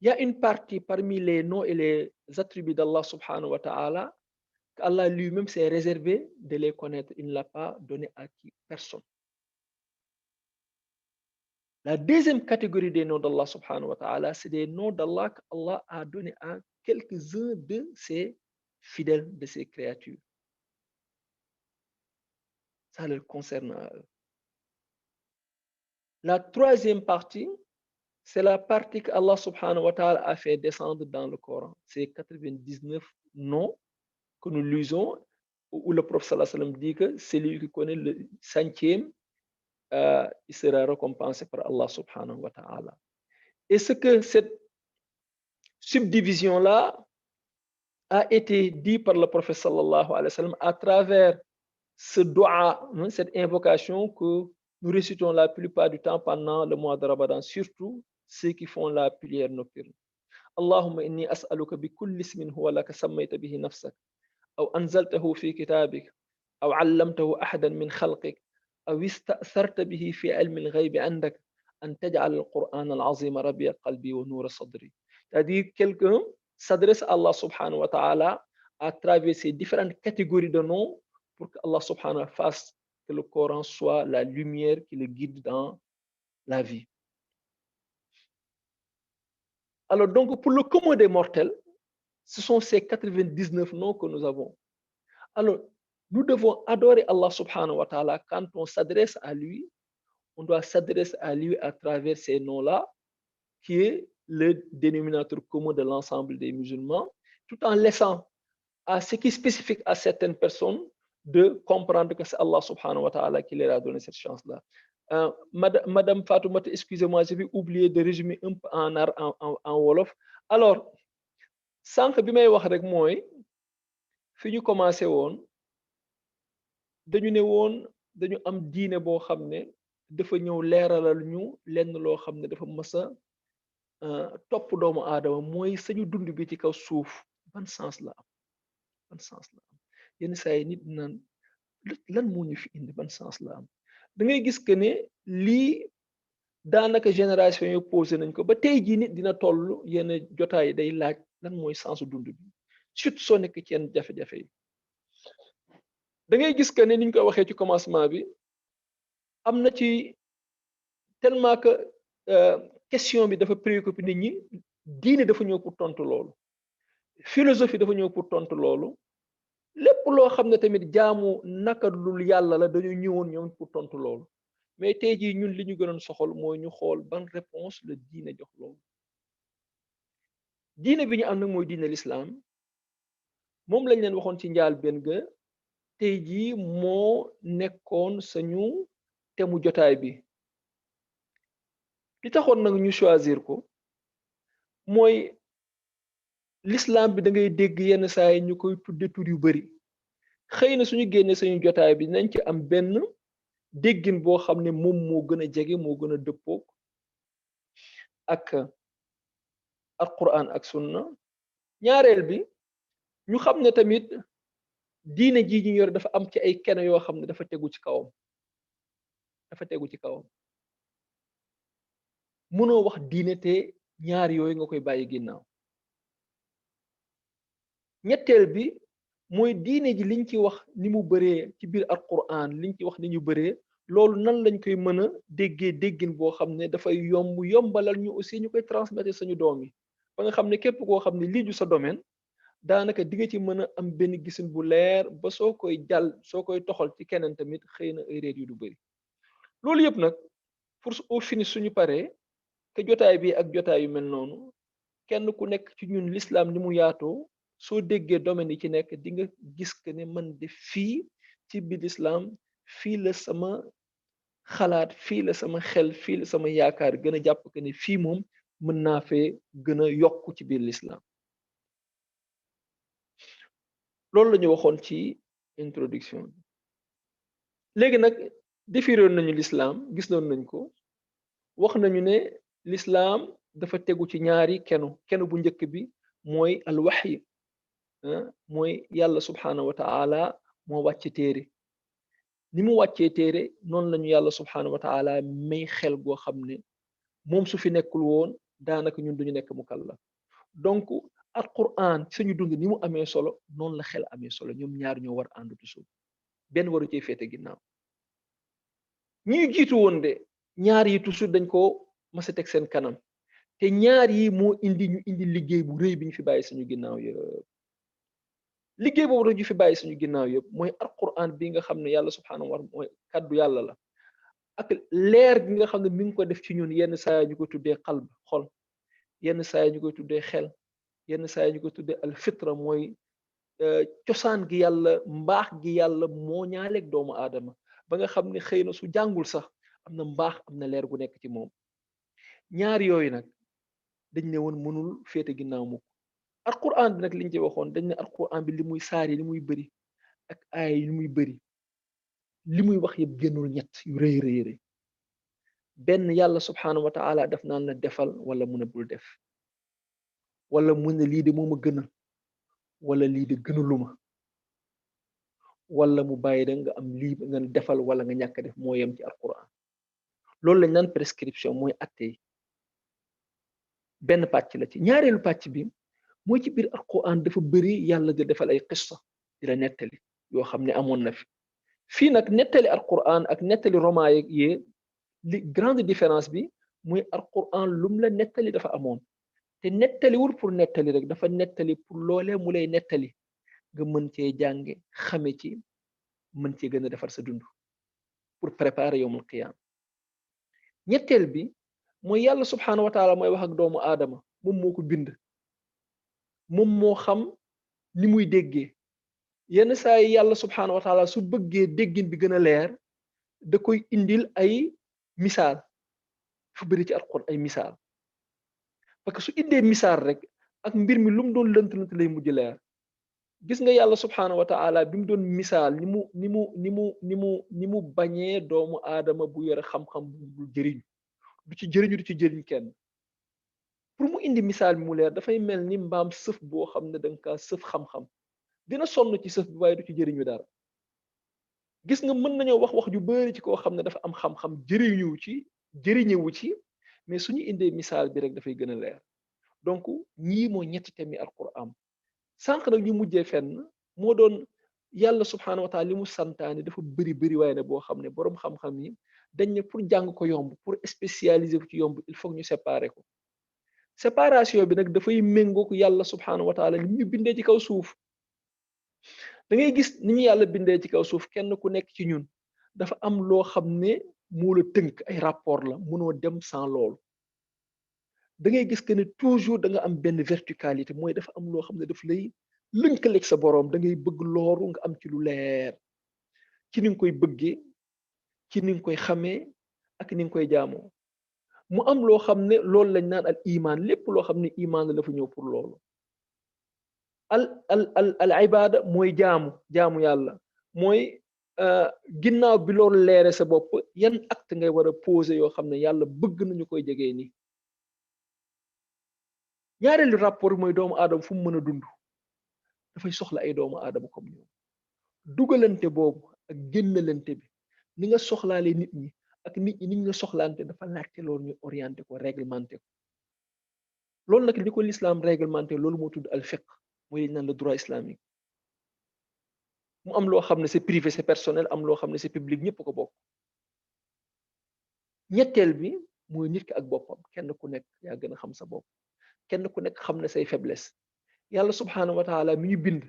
Il y a une partie parmi les noms et les attributs d'Allah subhanahu wa ta'ala qu'Allah lui-même s'est réservé de les connaître. Il ne l'a pas donné à personne. La deuxième catégorie des noms d'Allah subhanahu wa ta'ala, c'est des noms d'Allah qu'Allah a donné à quelques-uns de ses fidèles, de ses créatures. Ça leur concerne à eux. La troisième partie, c'est la partie qu'Allah subhanahu wa ta'ala a fait descendre dans le Coran. C'est 99 noms que nous lisons, où le prophète sallallahu alayhi wa sallam dit que celui qui connaît le centième, il sera récompensé par Allah subhanahu wa ta'ala. Et ce que cette subdivision-là a été dit par le prophète sallallahu alayhi wa sallam à travers ce dua, cette invocation que nous récitons la plupart du temps pendant le mois de Ramadan, surtout ceux qui font la prière nocturne. Allahumma inni as'aluka bi kulli ismin huwa laka sammayta bihi nafsak, aw anzaltahu fi kitabik, aw 'allamtahu ahadan min khalqik, aw ista'tharta bihi fi 'ilmi al-ghayb 'indak, an taj'al al-Qur'an al-'azim rabi'a qalbi wa nura sadri. C'est-à-dire quelqu'un s'adresse à Allah subhanahu wa ta'ala à travers ces différentes catégories de noms pour que Allah subhanahu wa ta'ala fasse que le Coran soit la lumière qui le guide dans la vie. Alors donc, pour le commun des mortels, ce sont ces 99 noms que nous avons. Alors, nous devons adorer Allah subhanahu wa ta'ala. Quand on s'adresse à lui, on doit s'adresser à lui à travers ces noms-là, qui est le dénominateur commun de l'ensemble des musulmans, tout en laissant à ce qui est spécifique à certaines personnes de comprendre que c'est Allah subhanahu wa ta'ala qui leur a donné cette chance-là. Madame Fatoumata, excusez-moi, je vais oublier de résumer un peu en Wolof. Alors, sànq bi may wax rek mooy fi ñu commencé woon dañu ne woon dañu am diine boo xam ne dafa ñëw leeralal ñu lenn loo xam ne dafa mës a topp doomu aadama mooy sañu dund bi ci kaw suuf ban sens la am ban sens la am yenn saa yi nit naan lan moo ñu fi indi ban sens la am da ngay gis que ne lii daanaka génération yi posé nañ ko ba tey jii nit dina toll yenn jotaay day laaj lan mooy sensu dund bi surtout soo nekk ci yenn jafe-jafe yi da ngay gis que ne niñ ko waxee ci commencement bi am na ci tellement que question bi dafa préoccupé nit ñi diine dafa ñëw pour tontu loolu philosophie dafa ñëw pour tontu loolu lépp loo xam ne tamit jaamu naka lul yàlla la dañu ñëwoon ñoom pour tontu loolu mais tey jii ñun li ñu gënoon soxal mooy ñu xool ban réponse la diine jox loolu diine bi ñu am nag mooy diine l'islam moom lañ leen waxoon ci njaal benn ga tey jii moo nekkoon sañu temu jotaay bi li taxoon nag ñu choisir ko mooy l'islam bi da ngay dégg yenn saa yi ñu koy tudde tur yu bari xëy na suñu génnee sañu jotaay bi nañ ci am benn déggin boo xam ne moom moo gën a jege moo gën a dëppook ak alquran ak sunna ñaareel bi ñu xam ne tamit diine ji ñu yor dafa am ci ay kenn yoo xam ne dafa tegu ci kawam mënoo wax diine te ñaar yooyu nga koy bàyyi ginnaaw ñetteel bi mooy diine ji liñ ci wax ni mu bëree ci biir alquran liñ ci wax ni ñu bëree loolu nan lañ koy mën a déggee déggin boo xam ne dafay yombalal ñu aussi ñu koy transmettre sañu doom yi ba nga xam ne képp koo xam ne lii du sa domaine daanaka di nga ci mën a am benn gisin bu leer ba soo koy toxal ci keneen tamit xëy na ay réer yu du bëri loolu yëpp nag pour au finish suñu paree te jotaay bi ak jotaay yu mel noonu kenn ku nekk ci ñun l'islam ni mu yaatoo soo déggee domaine yi ci nekk di nga gis que ne man de fii ci biir l'islam fii la sama xalaat fii la sama xel fii la sama yaakaar gën a jàpp que ne fii moom mën naa fee gën a yokk ci biir l'islam loolu la ñu waxoon ci introduction bi léegi nag définiroon nañu l'islam gis noon nañ ko wax nañu ne l'islam dafa tegu ci ñaari kenu bu njëkk bi mooy al wahyi mooy yàlla subhanahu wa ta'ala moo wàcce téere ni mu wàccee téere noonu lañu yàlla subhanahu wa ta'ala may xel goo xam ne moom su fi nekkul woon daanaka ñun duñu nekk mukallaf donc alquran suñu dund ni mu amee solo noonu la xel amee solo ñoom ñaar ñoo war ànd toujours benn waru cee féete ginnaaw ñi jiitu woon de ñaar yi toujours dañ ko mas a teg seen kanam te ñaar yi moo ñu indi liggéey bu rëy bi ñu fi bàyyi suñu ginnaaw yëpp liggéey boobu ñu fi bàyyi suñu ginnaaw yëpp mooy alquran bi nga xam ne yàlla subhanahu wa ta'ala mooy kaddu yàlla la ak leer gi nga xam ne mi ngi ko def ci ñun yenn saa ñu ko tuddee qalb xol yenn saa ñu koy tuddee xel yenn saa ñu koy tuddee al fitra mooy cosaan gi yàlla mbaax gi yàlla moo ñaaleeg doomu aadama ba nga xam ne xëy na su jàngul sax am na mbaax am na leer gu nekk ci moom ñaar yooyu nag dañ ne woon mënul féete ginnaaw mukk alquran bi nag liñ ci waxoon dañ ne alquran bi li muy saari li muy bëri ak aaya yi li muy bëri li muy wax yëpp génnul ñett yu rëy rëy benn yàlla subhanahu wa ta'ala daf naan la defal wala mu ne bul def wala mu ne lii de moom a gënal wala lii de gënaluma wala mu bàyyi da nga am lii nga defal wala nga ñàkk def moo yem ci alquran loolu lañ naan prescription mooy atte yi benn pàcc la ci ñaareelu pàcc bi mooy ci biir alquran dafa bëri yàlla di defal ay qissa di la nettali yoo xam ne amoon na fi fii nag nettali alquran ak nettali roman yeeg yee li grande différence bi mooy alquran lum la nettali dafa amoon te nettaliwul pour nettali rek dafa nettali pour loolee mu lay nettali nga mën cee jànge xame ci mën cee gën a defar sa dund pour préparer yawmul qiyam ñetteel bi mooy yàlla subhanahu wa taala mooy wax ak doomu aadama moom moo ko bind moom moo xam ni muy déggee yenn saa yi yàlla subhaanahu wa taala su bëggee déggin bi gën a leer da koy indil ay misaal fu bëri ci alquran ay misaal parce que su indee misaal rek ak mbir mi lu mu doon lënt lay mujj leer gis nga yàlla subhaanahu wa taala bi mu doon misaal ni mu bañee doomu aadama bu yore xam-xam bu jëriñ du ci jëriñ kenn pour mu indi misaal bi mu leer dafay mel ni mbaam sëf boo xam ne da nga kaa sëf xam-xam dina sonn ci sëf bi waaye du ci jëriñu dara gis nga mën nañoo wax ju bari ci koo xam ne dafa am xam-xam jëriñewu ci mais suñu indee misaal bi rek dafay gën a leer donc ñii moo ñetti thèmes yi alquran sànq nag ñu mujjee fenn moo doon yàlla subhaanahu wa taala li mu santaane dafa bëri waaye ne boo xam ne boroom xam-xam yi dañ ne pour jàng ko yomb pour spécialiser ko ci yomb il faut ñu séparer ko séparation bi nag dafay méngoo ko yàlla subhaanahu wa taala li ñu bindee ci kaw suuf da ngay gis ni ñu yàlla bindee ci kaw suuf kenn ku nekk ci ñun dafa am loo xam ne moo la tënk ay rapport la mënoo dem sans loolu da ngay gis que ne toujours da nga am benn verticalité mooy dafa am loo xam ne daf lay lënkaleeg sa boroom da ngay bëgg loolu nga am ci lu leer ci ni nga koy bëggee ci ni nga koy xamee ak ni nga koy jaamoo mu am loo xam ne loolu lañ naan al iman lépp loo xam ne iman la dafa ñëw pour loolu al ibada mooy jaamu yàlla mooy ginnaaw bi loolu leere sa bopp yan acte ngay war a poser yoo xam ne yàlla bëgg nañu koy jegee nii ñaareelu rapport mooy doomu aadama fu mu mën a dund dafay soxla ay doomu aadama comme ñoom dugalante boobu ak génnalante bi ni nga soxlaale nit ñi ak nit ñi ni nga soxlaante dafa laajte loolu ñu orienté ko réglementé ko loolu nag li ko l'islam réglementé loolu moo tudd al fiqh mooy li ñu naan le droit islamique mu am loo xam ne c'est privé c'est personnel am loo xam ne c'est public ñëpp ko bokk ñetteel bi mooy nit ki ak boppam kenn ku nekk yaa gën a xam sa bopp kenn ku nekk xam na say faiblesse yàlla subhaanahu wa taala mi ñu bind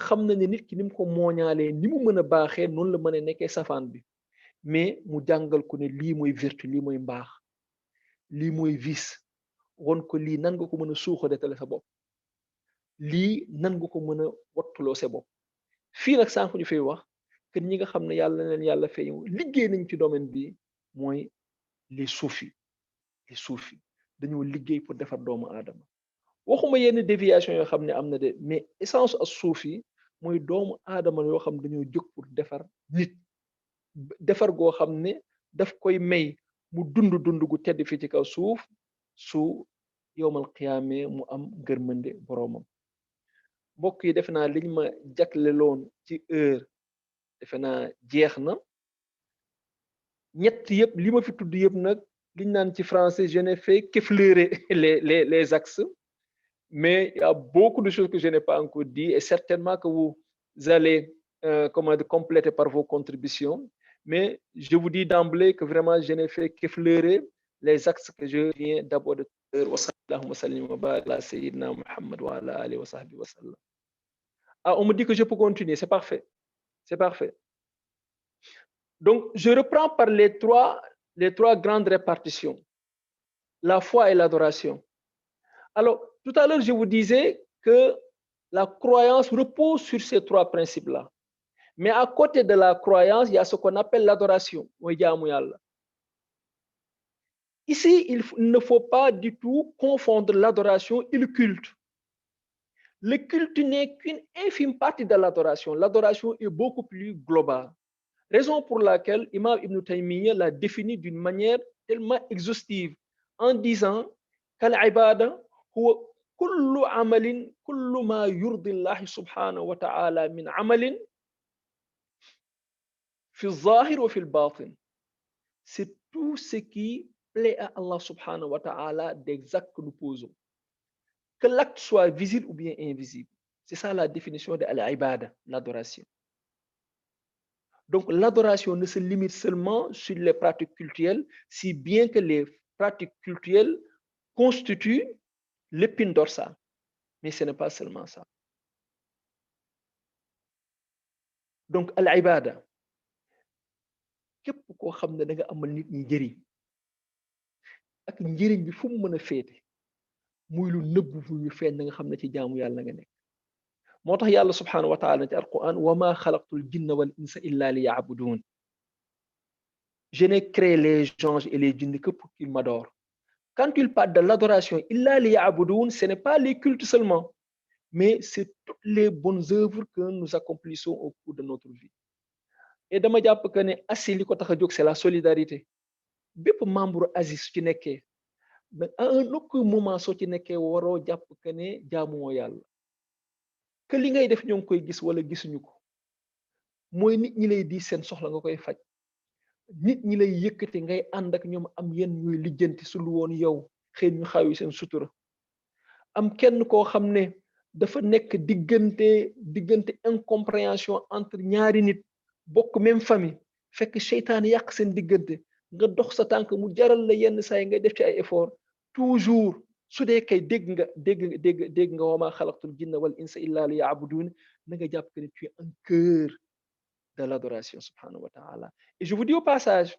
xam na ne nit ki ni mu ko mooñaalee ni mu mën a baaxee noonu la mën a nekkee safaan bi mais mu jàngal ko ne lii mooy vertu lii mooy mbaax lii mooy vice won ko lii nan nga ko mën a suuxadatale sa bopp lii nan nga ko mën a wattuloo sa bopp fii nag sànq ñu fay wax que ñi nga xam ne yàlla na leen yàlla fay liggéey nañ ci domaine bi mooy les soufis dañoo liggéey pour defar doomu aadama waxuma yenn déviation yoo xam ne am na de mais essence as suufi mooy doomu aadama yoo xam dañoo jóg pour defar nit defar goo xam ne daf koy may mu dund gu tedd fi ci kaw suuf su yowmal qiyaame mu am ngërmande boroomam mbokk yi defe naa liñ ma jagleloon ci heure defe naa jeex na ñett yëpp li ma fi tudd yëpp nag liñ naan ci français je n'ai fait qu'effleurer les axes mais il y a beaucoup de choses que je n'ai pas encore dit et certainement que vous allez compléter par vos contributions mais je vous dis d'emblée que vraiment je n'ai fait qu'effleurer les axes que je viens d'abord de dire wa sallallahu wa sallim wa barik ala sayyidina Muhammad wa ala alihi wa sahbihi wa sallam. Ah, on me dit que je peux continuer, c'est parfait. Donc je reprends par les trois grandes répartitions, la foi et l'adoration. Alors, tout à l'heure, je vous disais que la croyance repose sur ces trois principes-là. Mais à côté de la croyance, il y a ce qu'on appelle l'adoration. Ici, il ne faut pas du tout confondre l'adoration et le culte. Le culte n'est qu'une infime partie de l'adoration. L'adoration est beaucoup plus globale. Raison pour laquelle Imam Ibn Taymiyyah l'a défini d'une manière tellement exhaustive en disant qu'al-ibada huwa kullu amalin, kullu ma yurdi Allah subhanahu wa ta'ala min amalin fi zahir wa fi batin. C'est tout ce qui plaît à Allah subhanahu wa ta'ala des actes que nous posons. Que l'acte soit visible ou bien invisible. C'est ça la définition de al-ibada, l'adoration. Donc l'adoration ne se limite seulement sur les pratiques cultuelles, si bien que les pratiques cultuelles constituent l'épine dorsale. Mais ce n'est pas seulement ça. Donc al-ibada, képp koo xam ne da nga amal nit ñi njëriñ ak njëriñ bi fu mu mën a féete muy lu nëbb muy lu feeñ nga xam ne ci jaamu yàlla nga nekk moo tax yàlla subhanahu wa taala ci alquran wa ma xalaqtul jinna wal insa illa li yaabudun je n'ai créé les gens et les djinns que pour qu'ils m'adorent. Quand il parle de l'adoration, illa li yaabudun, ce n'est pas les cultes seulement, mais c'est toutes les bonnes œuvres que nous accomplissons au cours de notre vie. Et dama jàpp que ne ASSI li ko tax a jóg c'est la solidarité bépp membre ASSI su ci nekkee mais à un aucun moment soo ci nekkee waroo jàpp que ne jaamuwoo yàlla que li ngay def ñoo ngi koy gis wala gisuñu ko mooy nit ñi lay di seen soxla nga koy faj nit ñi lay yëkkati ngay ànd ak ñoom am yenn ñuy lijjanti su lu woon yow xëy ñu xaw yi seen sutura am kenn koo xam ne dafa nekk diggante incompréhension entre ñaari nit bokk même famille fekk seytaane yàq seen diggante nga dox sa tànk mu jaral la yenn saa yi ngay def ci ay effort toujours su dee kay dégg nga wa maa xalaqtul jinna wal insa illa li yaabudun na nga jàpp que ne tu es un cœur de l'adoration subhanahu wa ta'ala. Et je vous dis au passage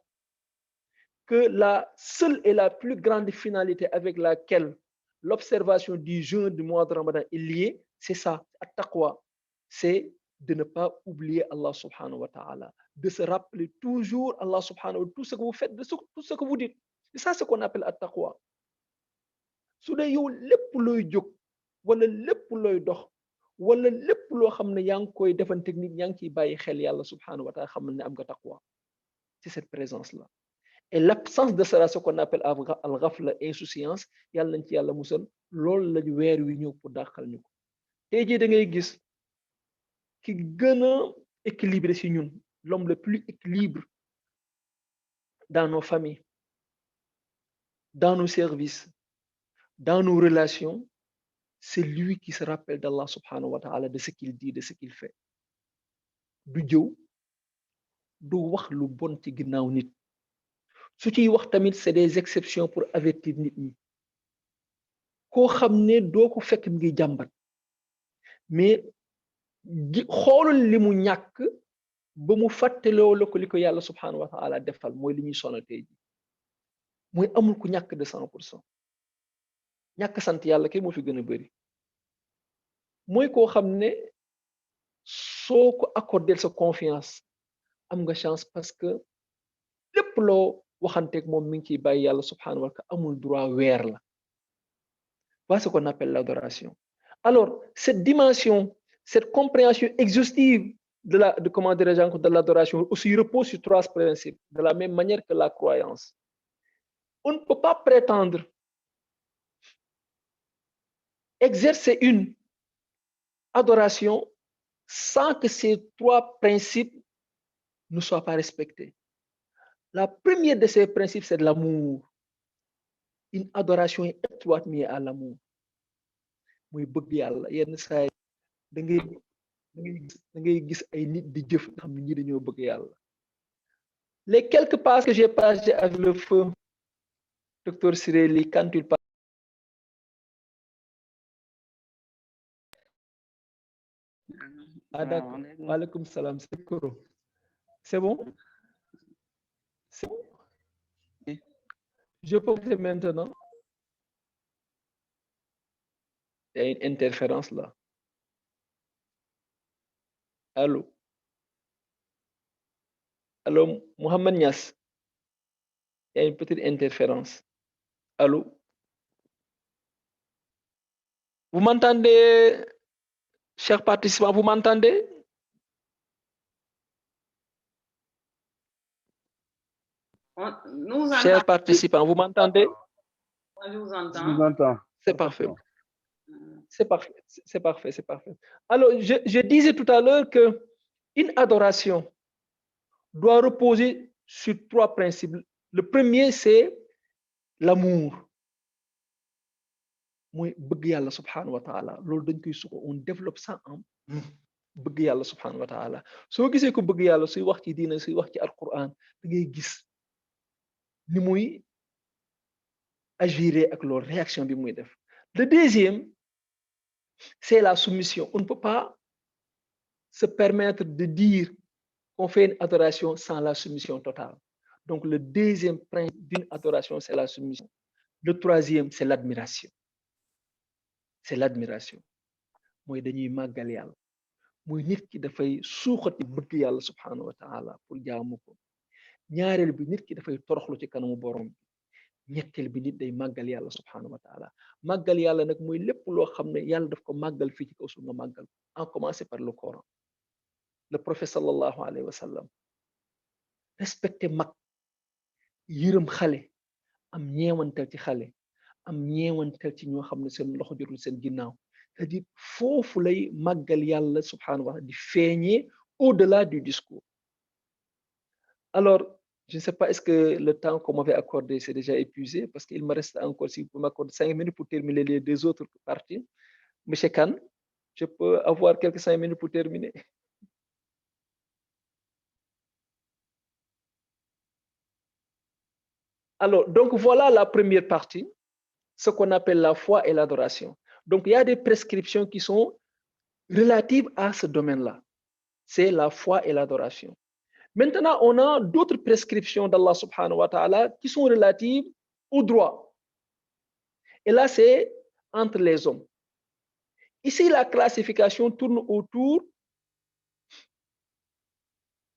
que la seule et la plus grande finalité avec laquelle l'observation du jeûne du mois de Ramadan est liée, c'est ça, at-taqwa, c'est de ne pas oublier Allah subhanahu wa ta'ala, de se rappeler toujours Allah subhanahu wa ta'ala, tout ce que vous faites, tout ce que vous dites. C'est ça ce qu'on appelle at-taqwa. Su dee yow lépp looy jóg wala lépp looy dox wala lépp loo xam ne yaa ngi koy defante nit yaa ngi ciy bàyyi xel yàlla subhanahu wa ta'ala xamal ne am nga taqwa c'est cette présence là et l'absence de cela ce qu'on appelle al-ghafla insouciance yàlla nañ ci yàlla musal loolu lañu weer wi ñëw pour dàqal ñu ko tey jii da ngay gis ki gën a équilibré si ñun l'homme le plus équilibre dans nos familles dans nos services dans nos relations c'est lui qui se rappelle d'Allah subhanahu wa ta'ala de ce qu'il dit de ce qu'il fait du jëw du wax lu bon ci ginnaaw nit su ciy wax tamit c'est des exceptions pour avertir nit ñi koo xam ne doo ko fekk mi ngi jàmbat mais xoolul li mu ñàkk ba mu fàtteloo la ko li ko yàlla subhanahu wa ta'ala defal mooy li ñuy sonal tey ji mooy amul ku ñàkk de 100% ñàkk sant yàlla kay moo fi gën a bëri mooy koo xam ne soo ko accordé sa confiance am nga chance parce que lépp loo waxanteeg moom mi ngi ciy bàyyi yàlla subhanahu wa ta'ala amul droit weer la voilà ce qu'on appelle l'adoration alors cette dimension cette compréhension exhaustive de l'adoration aussi repose sur 3 principes de la même manière que la croyance on ne peut pas prétendre exercer une adoration sans que ces 3 principes ne soient pas respectés. La première de ces principes, c'est de l'amour. Une adoration est étroitement liée à l'amour. Muy bëgg yàlla yenn saa yi da ngay gis ay nit di jëf nga xam ne ñi dañoo bëgg yàlla. Les quelques passages que j'ai partagés avec le feu docteur Ciré Ly quand il parle ah d'accord waaleykum salaam c'est bon c'est bon je peux vous maintenant il y a une interférence là allô Mohamed Niass il y a une petite interférence allô vous m'entendez chers participants, vous m'entendez? Chers participants, vous m'entendez? Je vous entends. Je vous entends. C'est parfait. C'est parfait. C'est parfait. C'est parfait. Alors, je disais tout à l'heure que une adoration doit reposer sur 3 principes. Le premier, c'est l'amour. Mooy bëgg yàlla subhanahu wa ta'ala loolu dañ koy suko on développe ça en bëgg yàlla subhanahu wa ta'ala soo gisee ko bëgg yàlla suy wax ci diina suy wax ci alquran da ngay gis ni muy agir ak loolu réaction bi muy def. Le deuxième c'est la soumission. On ne peut pas se permettre de dire qu'on fait une adoration sans la soumission totale. Donc le deuxième principe d'une adoration c'est la soumission. Le troisième c'est l'admiration. c'est l'admiration mooy dañuy màggal yàlla mooy nit ki dafay suuxati bëgg yàlla subhanahu wa taala pour jaamu ko ñaareel bi nit ki dafay toroxlu ci kanamu borom bi ñetteel bi nit day màggal yàlla subhanahu wa taala màggal yàlla nag mooy lépp loo xam ne yàlla daf ko màggal fii ci kaw suuf nga màggal en commencer par le Coran le prophète sallallahu alayhi wa sallam respecté mag yërëm xale am ñeewantal ci xale am ñeewantal ci ñoo xam ne seen loxo jotul seen ginnaaw c'est-à-dire foofu lay màggal yàlla subhanahu wa taala di feeñee au-delà du discours alors je ne sais pas est-ce que le temps qu'on m'avait accordé c'est déjà épuisé parce qu'il me reste encore si vous m'accordez 5 minutes pour terminer les deux autres parties monsieur Kane je peux avoir quelques 5 minutes pour terminer. Alors, donc voilà la première partie, ce qu'on appelle la foi et l'adoration. Donc, il y a des prescriptions qui sont relatives à ce domaine-là. C'est la foi et l'adoration. Maintenant, on a d'autres prescriptions d'Allah subhanahu wa ta'ala qui sont relatives au droit. Et là, c'est entre les hommes. Ici, la classification tourne autour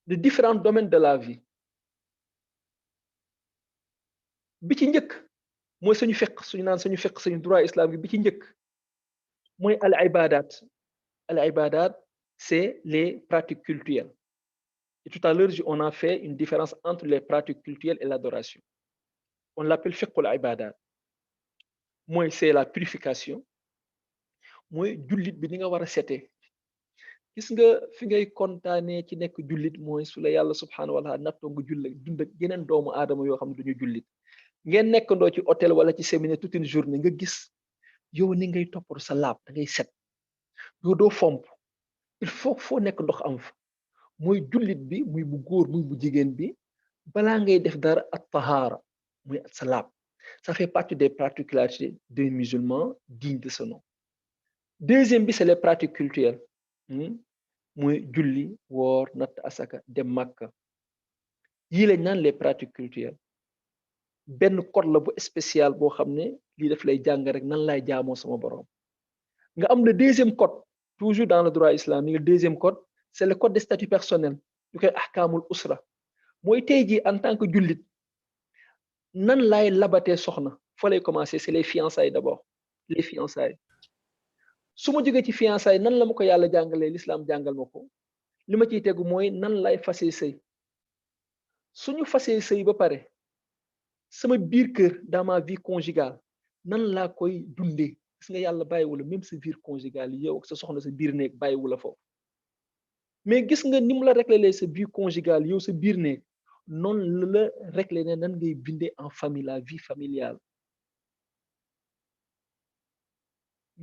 de différents domaines de la vie. bi ci njëkk mooy suñu fiqh suñu naan suñu fiqh suñu droit islamique bi ci njëkk mooy al ibadat c'est les pratiques cultuelles et tout à l'heure on a fait une différence entre les pratiques cultuelles et l'adoration on l'appelle fiqh al ibadat mooy c'est la purification mooy jullit bi ni nga war a setee gis nga fi ngay kontaanee ci nekk jullit mooy su la yàlla subhanahu wa taala nattoo nga jullit dund ak yeneen doomu aadama yoo xam ne duñu jullit ngeen nekkandoo ci hôtel wala ci séminaire toute une journée nga gis yow ni ngay toppatoo sa laab da ngay set yow doo fomp il faut foo nekk ndox am fa mooy jullit bi muy bu góor muy bu jigéen bi balaa ngay def dara at tahara muy sa laab ça fait partie des particularités des musulmans dignes de ce nom deuxième bi c'est les pratiques culturelles muy julli woor natt asaka dem Makka yii lañ naan les pratiques culturelles benn code la bu spécial boo xam ne lii daf lay jàng rek nan lay jaamoo sama borom nga am le deuxième code toujours dans le droit islamique le deuxième code c'est le code de statut personnel ñu koy ahkaamul usra mooy tey jii en tant que jullit nan laay labatee soxna fa lay commencer c'est les fiançailles d'abord les fiançailles su ma jógee ci fiançailles nan la ma ko yàlla jàngalee l'islam jàngal ma ko li ma ciy tegu mooy nan lay fasee sëy suñu fasee sëy ba pare sama biir kër dans ma vie conjugale nan laa koy dundee gis nga yàlla bàyyiwula même sa vie conjugale yow ak sa soxna sa biir néeg bàyyiwula foofu mais gis nga ni mu la réglé sa vie conjugale yow sa biir néeg noonu la réglé ne nan ngay bindee en famille la vie familiale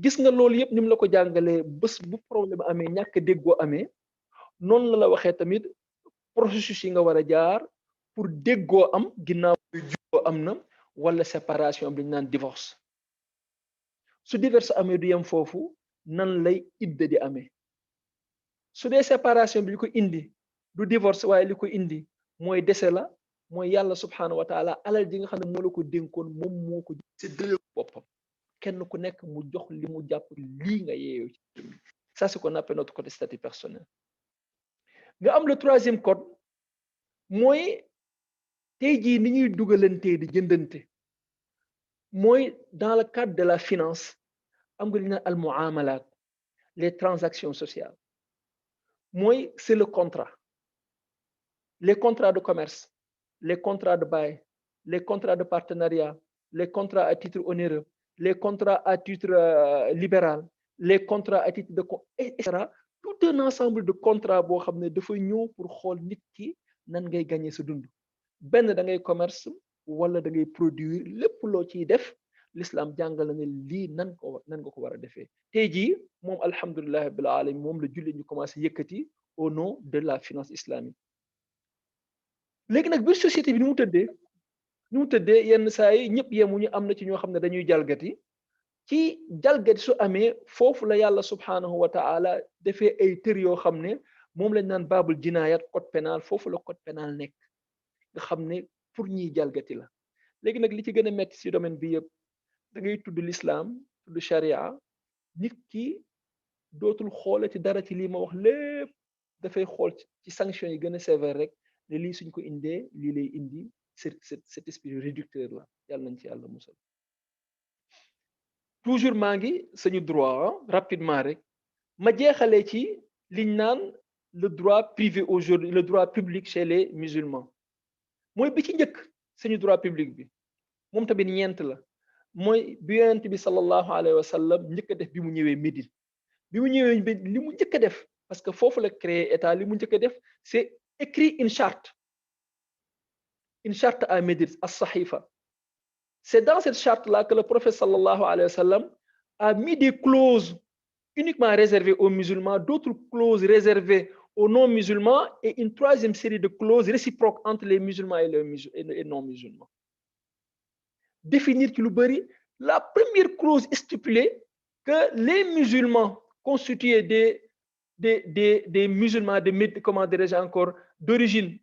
gis nga loolu yëpp ni mu la ko jàngalee bés bu problème amee ñàkk déggoo amee noonu la waxee tamit processus yi nga war a jaar pour déggoo am ginnaaw juboo am na wala séparation bi ñu naan divorce su divorce amee du yem foofu nan lay idda di amee su dee séparation bi li ko indi du divorce waaye li ko indi mooy dese la mooy yàlla subhanahu wa taala alal ji nga xam ne moo la ko dénkoon moom moo ko séddale boppam kenn ku nekk mu jox li mu jàpp lii nga yeeyoo ci ça c'est qu'on appelle notre code statut personnel nga am le troisième code mooy tey jii ni ñuy dugalantee di jëndante mooy dans le cadre de la finance am nga li naan al muamalat les transactions sociales mooy c'est le contrat les contrats de commerce les contrats de bail les contrats de partenariat les contrats à titre onéreux les contrats à titre libéral les contrats à titre de etc tout un ensemble de contrats boo xam ne dafa ñëw pour xool nit ki nan ngay gagner sa dund benn da ngay commerce wala da ngay produire lépp loo ciy def l'islam jàngal na ne lii nan nga ko war a defee tey jii moom alhamdulillahi rabbil alamin moom la jullit ñu commencé yëkkati au nom de la finance islamique léegi nag biir société bi ni mu tëddee yenn saa yi ñëpp yemuñu am na ci ñoo xam ne dañuy jalgati ci jalgati su amee foofu la yàlla subhanahu wa ta'ala defee ay tër yoo xam ne moom lañ naan babul jinaayat code pénal foofu la code pénal nekk nga xam ne pour ñiy jalgati la léegi nag li ci gën a metti ci domaine bi yëpp da ngay tudd l'islam tudd charia nit ki dootul xoolati dara ci lii ma wax lépp dafay xool ci sanction yi gën a sévère rek ne lii suñ ko indee lii lay indi cet esprit réducteur la yàlla nañ ci yàlla musal toujours maa ngi suñu droit rapidement rek ma jeexalee ci liñ naan le droit privé aujourd'hui le droit public chez les musulmans mooy bi ci njëkk suñu droit public bi moom tamit ñeent la mooy bi yonent bi sallallahu alayhi wa sallam njëkk a def bi mu ñëwee Médine bi mu ñëwee li mu njëkk a def parce que foofu la créé état li mu njëkk a def c'est écrit une charte à Médine as-Sahifa. C'est dans cette charte-là que le prophète sallallahu alayhi wa sallam a mis des clauses uniquement réservées aux musulmans, d'autres clauses réservées aux non-musulmans et une troisième série de clauses réciproques entre les musulmans et les non-musulmans. Définir qui la première clause stipulée que les musulmans constitués des musulmans comment dirais-je encore, d'origine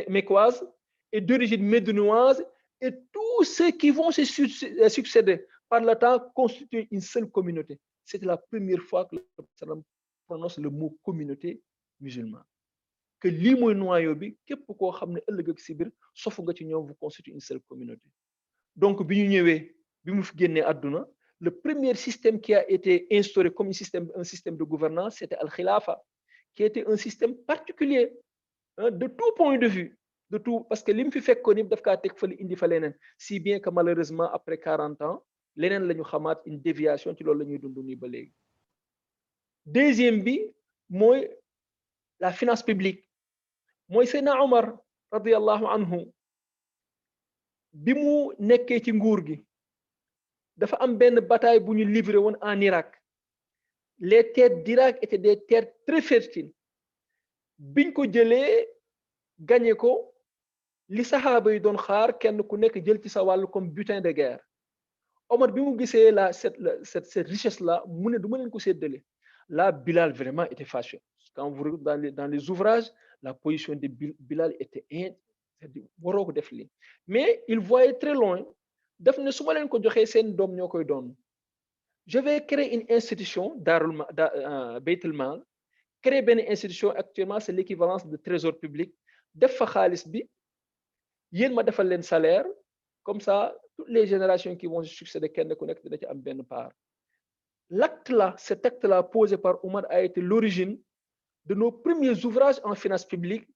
mecquoise et d'origine médinoise et tous ceux qui vont se succéder par le temps constituent une seule communauté. C'est la première fois que le prophète prononce le mot communauté musulmane. Que lii mooy noyau bi képp koo xam ne ëllëg ak si biir sofu nga ci ñoom vous constituez une seule communauté. Donc bi ñu ñëwee bi mu fi génnee àdduna le premier système qui a été instauré comme un système de gouvernance c'était al-khilafa qui était un système particulier de tout point de vue. De tout parce que li mu fi fekkoon yëpp daf kaa teg fële indi fa leneen si bien que malheureusement après 40 ans leneen la ñu xamaat une déviation ci loolu la ñuy dund nii ba léegi. Deuxième bi mooy la finance publique mooy Seydina Omar radiyallahu anhu bi mu nekkee ci nguur gi dafa am benn bataille bu ñu livré woon en Irak les terres d'Irak étaient des terres très fertiles biñ ko jëlee gagné ko. li saxaaba yi doon xaar kenn ku nekk jël ci sa wàll comme butin de guerre Omar bi mu gisee cette richesse là mu ne du ma leen ko séddale là Bilal vraiment était fâché quand vous regardez dans les ouvrages la position de Bilal était waroo ko def lii mais il voyait très loin daf ne su ma leen ko joxee seen doom ñoo koy doon je vais créer une institution Baytul Mal créer benn institution actuellement c'est l'équivalence de trésor public def fa xaalis bi yéen ma defal leen salaire comme ça toutes les générations qui vont se succéder kenn ku nekk dina ci am benn part cet acte là posé par Omar a été l'origine de nos premiers ouvrages en finance publique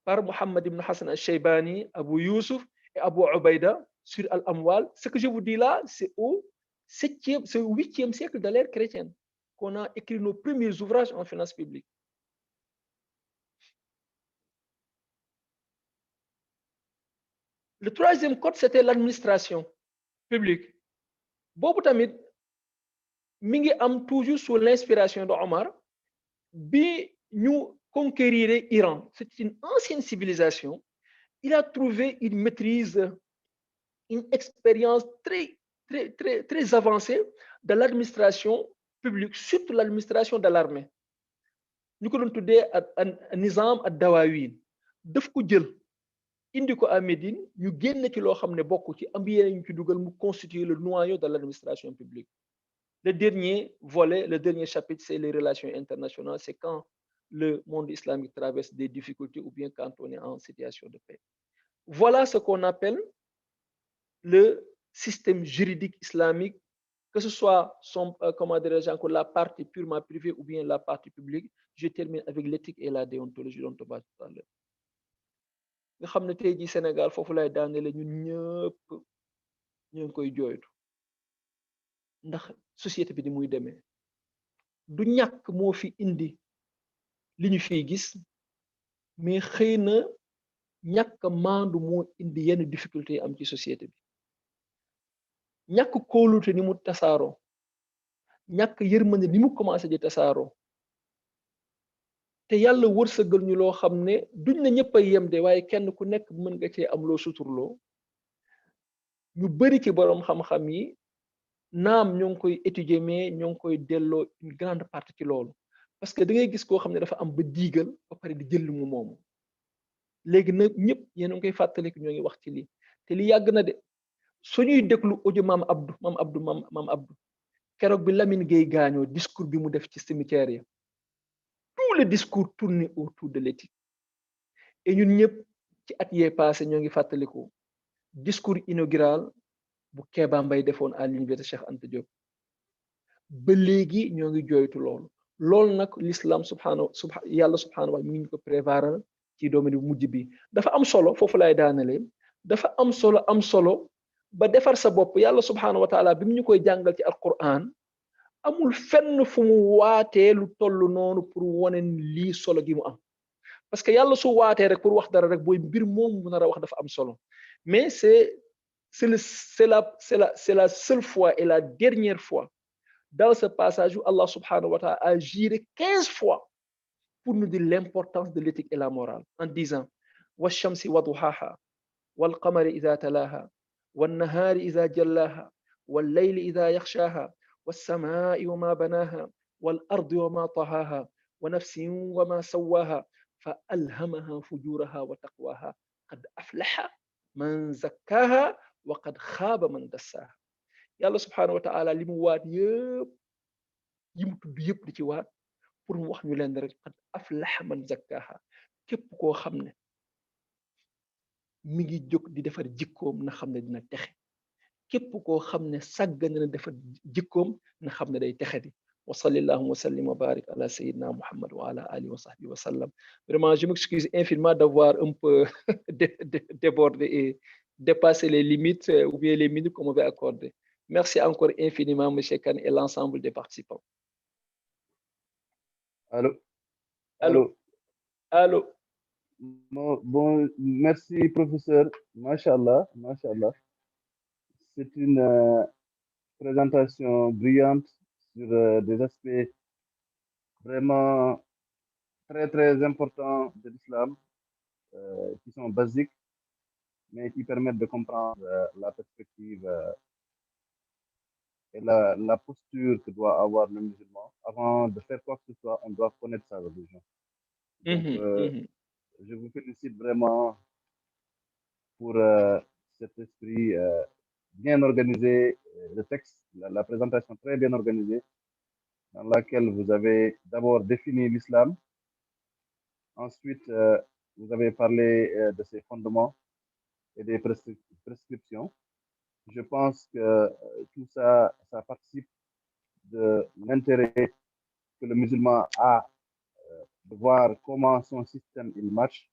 par Mohammed ibn Hassan al-Shaybani, Abu Yusuf et Abu Ubaida sur Al-Amwal. Ce que je vous dis là, c'est au 8e siècle de l'ère chrétienne qu'on a écrit nos premiers ouvrages en finance publique. Le troisième code, c'était l'administration publique. Bobu tamit mi ngi am toujours sous l'inspiration de Omar bi ñu conquérir Iran. C'est une ancienne civilisation. Il a trouvé une maîtrise, une expérience très avancée de l'administration publique, surtout l'administration de l'armée. Ñu ko doon tuddee Nizam ad-Dawawin. Daf ko jël indi ko à Médine ñu génn ci loo xam ne bokk ci am yeneen ñu ci dugal mu constituer le noyau de l'administration publique. Le dernier volet, le dernier chapitre, c'est les relations internationales. C'est quand le monde islamique traverse des difficultés ou bien quand on est en situation de paix. Voilà ce qu'on appelle le système juridique islamique, que ce soit comment dirais-je encore, la partie purement privée ou bien la partie publique. Je termine avec l'éthique et la déontologie dont on va tout à l'heure. nga xam ne tey jii Sénégal foofu lay daanele ñun ñëpp ñu ngi koy jooytu ndax société bi ni muy demee du ñàkk moo fi indi li ñu fiy gis mais xëy na ñàkk maandu moo indi yenn difficulté am ci société bi ñàkk kóolute ni mu tasaaroo ñàkk yërmande ni mu commencé di tasaaroo te yàlla wërsëgal ñu loo xam ne duñ na ñëpp a yem de waaye kenn ku nekk mën nga cee am loo suturloo ñu bari ci boroom xam-xam yi naam ñoo ngi koy étudier mais ñoo ngi koy delloo une grande partie ci loolu parce que da ngay gis koo xam ne dafa am ba diigal ba pare di jël mu moomu léegi nag ñëpp yéen a ngi koy fàttaliku ñoo ngi wax ci lii te li yàgg na de suñuy déglu audio maam Abdou keroog bi Lamine Gueye gaañoo discours bi mu def ci cimetière yi tout le discours tourné autour de l'éthique et ñun ñëpp ci at yee passé ñoo ngi fàttaliku discours inaugural bu Kéba Mbaye defoon à l'université Cheikh Anta Diop ba léegi ñoo ngi jooytu loolu nag l'islam yàlla subhanahu wa mi ngi ko préparer ci domaine bu mujj bi dafa am solo foofu lay daanale dafa am solo ba defar sa bopp yàlla subhanahu wa taala bi mu ñu koy jàngal ci alquran amul fenn fu mu waatee lu toll noonu pour wane lii solo gi mu am parce que yàlla su waatee rek pour wax dara rek booy mbir moom mu nar a wax dafa am solo mais c'est la seule fois et la dernière fois dans ce passage où Allah subhanahu wa ta'ala a juré 15 fois pour nous dire l'importance de l'éthique et la morale en disant wash-shamsi wa duhaha wal qamari idha talaha wan nahari idha jallaha wal layli idha yakhshaha was samai wa ma banaha wal ardi wa ma tahaha wa nafsin wa ma sawaha fa alhamaha fujuraha wa taqwaha qad aflaha man zakkaha wa qad khaba man dassaha yàlla subhanahu wa ta'ala li mu waat yëpp yi mu tudd yëpp di ci waat pour mu wax ñu leen rek qad aflaha man zakkaha képp koo xam ne mi ngi jóg di defar jikkoom na xam ne dina texe képp koo xam ne sàggan na defar jikkoom na xam ne day texe di wa sallallahu wa sallim wa barik ala sayyidina Muhammad wa ala alihi wa sahbihi wa sallam. Vraiment, je m'excuse infiniment d'avoir un peu débordé et dépassé les limites ou bien les minutes qu'on m'avait accordées. Merci encore infiniment, M. Kane et l'ensemble des participants. Allô. Bon, merci professeur. Mashallah. C'est une présentation brillante sur des aspects vraiment très très importants de l'islam qui sont basiques mais qui permettent de comprendre la perspective et la posture que doit avoir le musulman. Avant de faire quoi que ce soit, on doit connaître sa religion. Donc, je vous félicite vraiment pour cet esprit bien organisé, le texte, la présentation très bien organisée, dans laquelle vous avez d'abord défini l'islam, ensuite vous avez parlé de ses fondements et des prescriptions. Je pense que tout ça, ça participe de l'intérêt que le musulman a de voir comment son système il marche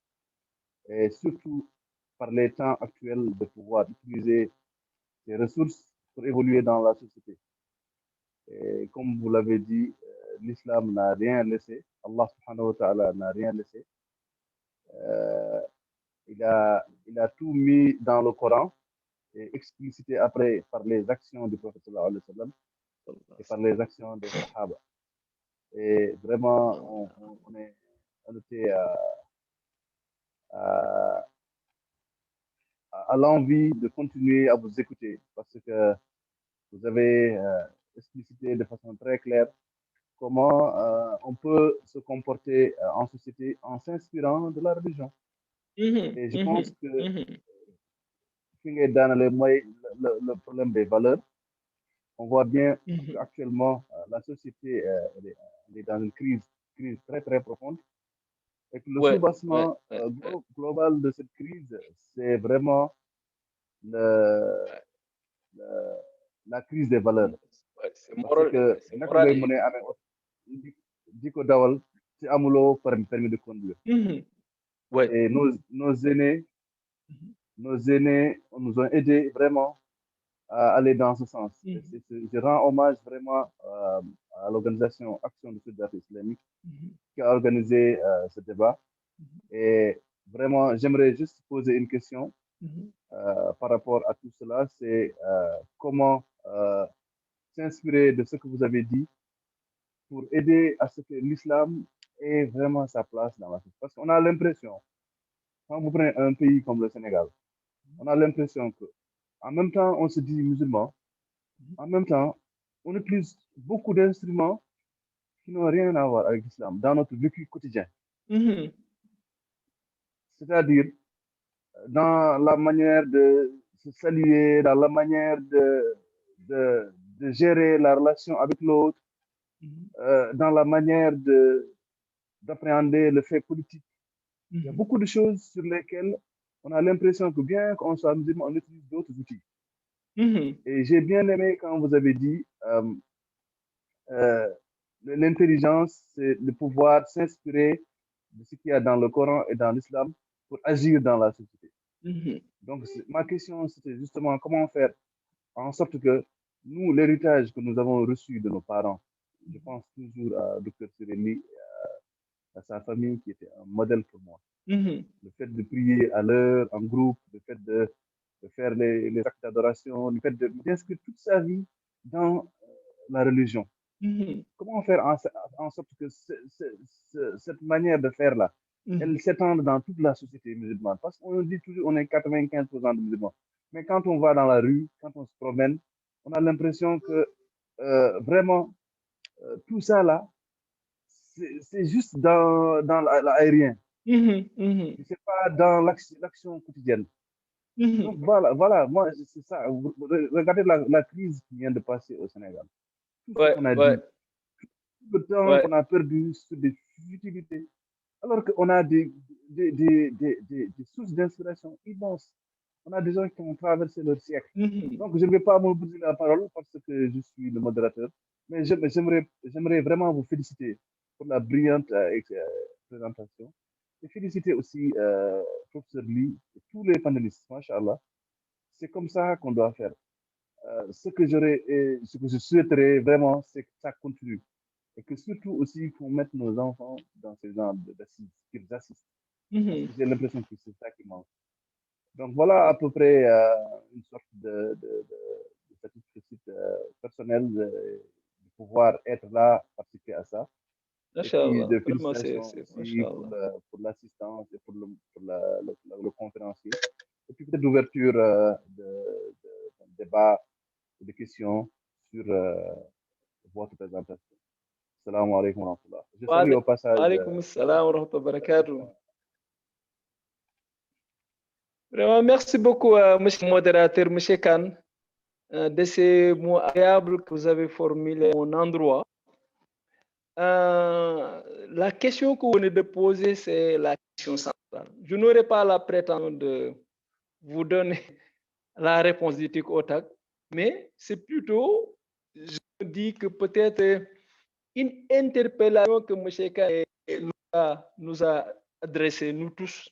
et surtout par les temps actuels de pouvoir utiliser ses ressources pour évoluer dans la société. Et comme vous l'avez dit, l'islam n'a rien laissé. Allah subhanahu wa ta'ala n'a rien laissé. Il a tout mis dans le Coran et explicité après par les actions du prophète sallallahu alayhi wa sallam et par les actions des Sahaba. Et vraiment, on était à l'envie de continuer à vous écouter parce que vous avez explicité de façon très claire comment on peut se comporter en société en s'inspirant de la religion. Et je pense que le problème des valeurs, on voit bien qu'actuellement, la société elle est dans une crise très très profonde et que le soubassement global de cette crise, c'est vraiment la crise des valeurs. C'est moral. Permis de conduire. Et nos aînés nous ont aidés vraiment à aller dans ce sens. Je rends hommage vraiment à l'organisation Action de Solidarité Islamique qui a organisé ce débat. Et vraiment, j'aimerais juste poser une question par rapport à tout cela. C'est comment s'inspirer de ce que vous avez dit pour aider à ce que l'islam ait vraiment sa place dans la société. Parce qu'on a l'impression, quand vous prenez un pays comme le Sénégal, on a l'impression que en même temps, on se dit musulman, en même temps, on utilise beaucoup d'instruments qui n'ont rien à voir avec l'islam dans notre vécu quotidien. C'est-à-dire, dans la manière de se saluer, dans la manière de de gérer la relation avec l'autre, dans la manière d'appréhender le fait politique. Il y a beaucoup de choses sur lesquelles on a l'impression que bien qu'on soit musulman, on utilise d'autres outils. Et j'ai bien aimé quand vous avez dit l'intelligence, c'est de pouvoir s'inspirer de ce qu'il y a dans le Coran et dans l'islam pour agir dans la société. Donc, ma question, c'était justement comment faire en sorte que nous, l'héritage que nous avons reçu de nos parents, je pense toujours à Dr. Sireli, à sa famille qui était un modèle pour moi. Le fait de prier à l'heure, en groupe, le fait de faire les actes d'adoration, le fait d'inscrire toute sa vie dans la religion. Comment faire en sorte que cette manière de faire-là, elle s'étende dans toute la société musulmane? Parce qu'on dit toujours on est 95% de musulmans. Mais quand on va dans la rue, quand on se promène, on a l'impression que vraiment, tout ça là, c'est juste dans l'aérien. C'est pas dans l'action quotidienne. Donc voilà, moi, c'est ça. Regardez la crise qui vient de passer au Sénégal. Tout ce qu'on a dit, tout le temps qu'on a perdu sur des futilités, alors qu'on a des sources d'inspiration immenses. On a des gens qui ont traversé leur siècle. Donc, je ne vais pas me brûler la parole parce que je suis le modérateur, mais j'aimerais vraiment vous féliciter pour la brillante présentation. Et féliciter aussi professeur Lee et tous les panélistes, machallah. C'est comme ça qu'on doit faire. Ce que je souhaiterais vraiment, c'est que ça continue. Et que surtout aussi, il faut mettre nos enfants dans ces genres d'assises, qu'ils assistent. Parce que j'ai l'impression que c'est ça qui manque. Donc voilà à peu près une sorte de satisfaction personnelle de pouvoir être là, participer à ça. Et puis de félicitations aussi pour l'assistance et pour le conférencier. Et puis peut-être d'ouverture d'un débat et de questions sur votre présentation. Salam alaikum wa rahmatullah. Je salue au passage. Alaikum salam wa rahmatullah wa barakatuh. Vraiment, merci beaucoup, monsieur le modérateur, monsieur Khan, de ces mots agréables que vous avez formulés à mon endroit. La question que vous venez de poser, c'est la question centrale. Je n'aurai pas la prétention de vous donner la réponse du tic au tac, mais c'est plutôt, je me dis que peut-être une interpellation que M. Khan nous a adressée, nous tous,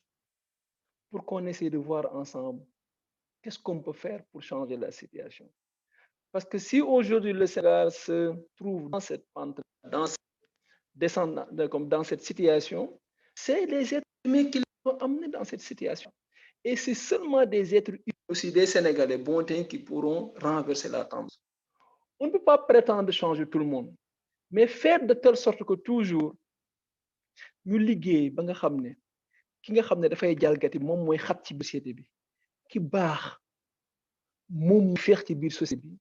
pour qu'on essaie de voir ensemble qu'est-ce qu'on peut faire pour changer la situation. Parce que si aujourd'hui le Sénégal se trouve dans cette pente, dans cette situation, c'est les êtres humains qui l'ont amené dans cette situation. Et c'est seulement des êtres humains, aussi des Sénégalais bons qui pourront renverser la tendance. On ne peut pas prétendre changer tout le monde, mais faire de telle sorte que toujours nous liguer, ba nga xamné ki nga xamné da fay jalgati mom moy xat ci société bi ki baax mom feex ci biir société bi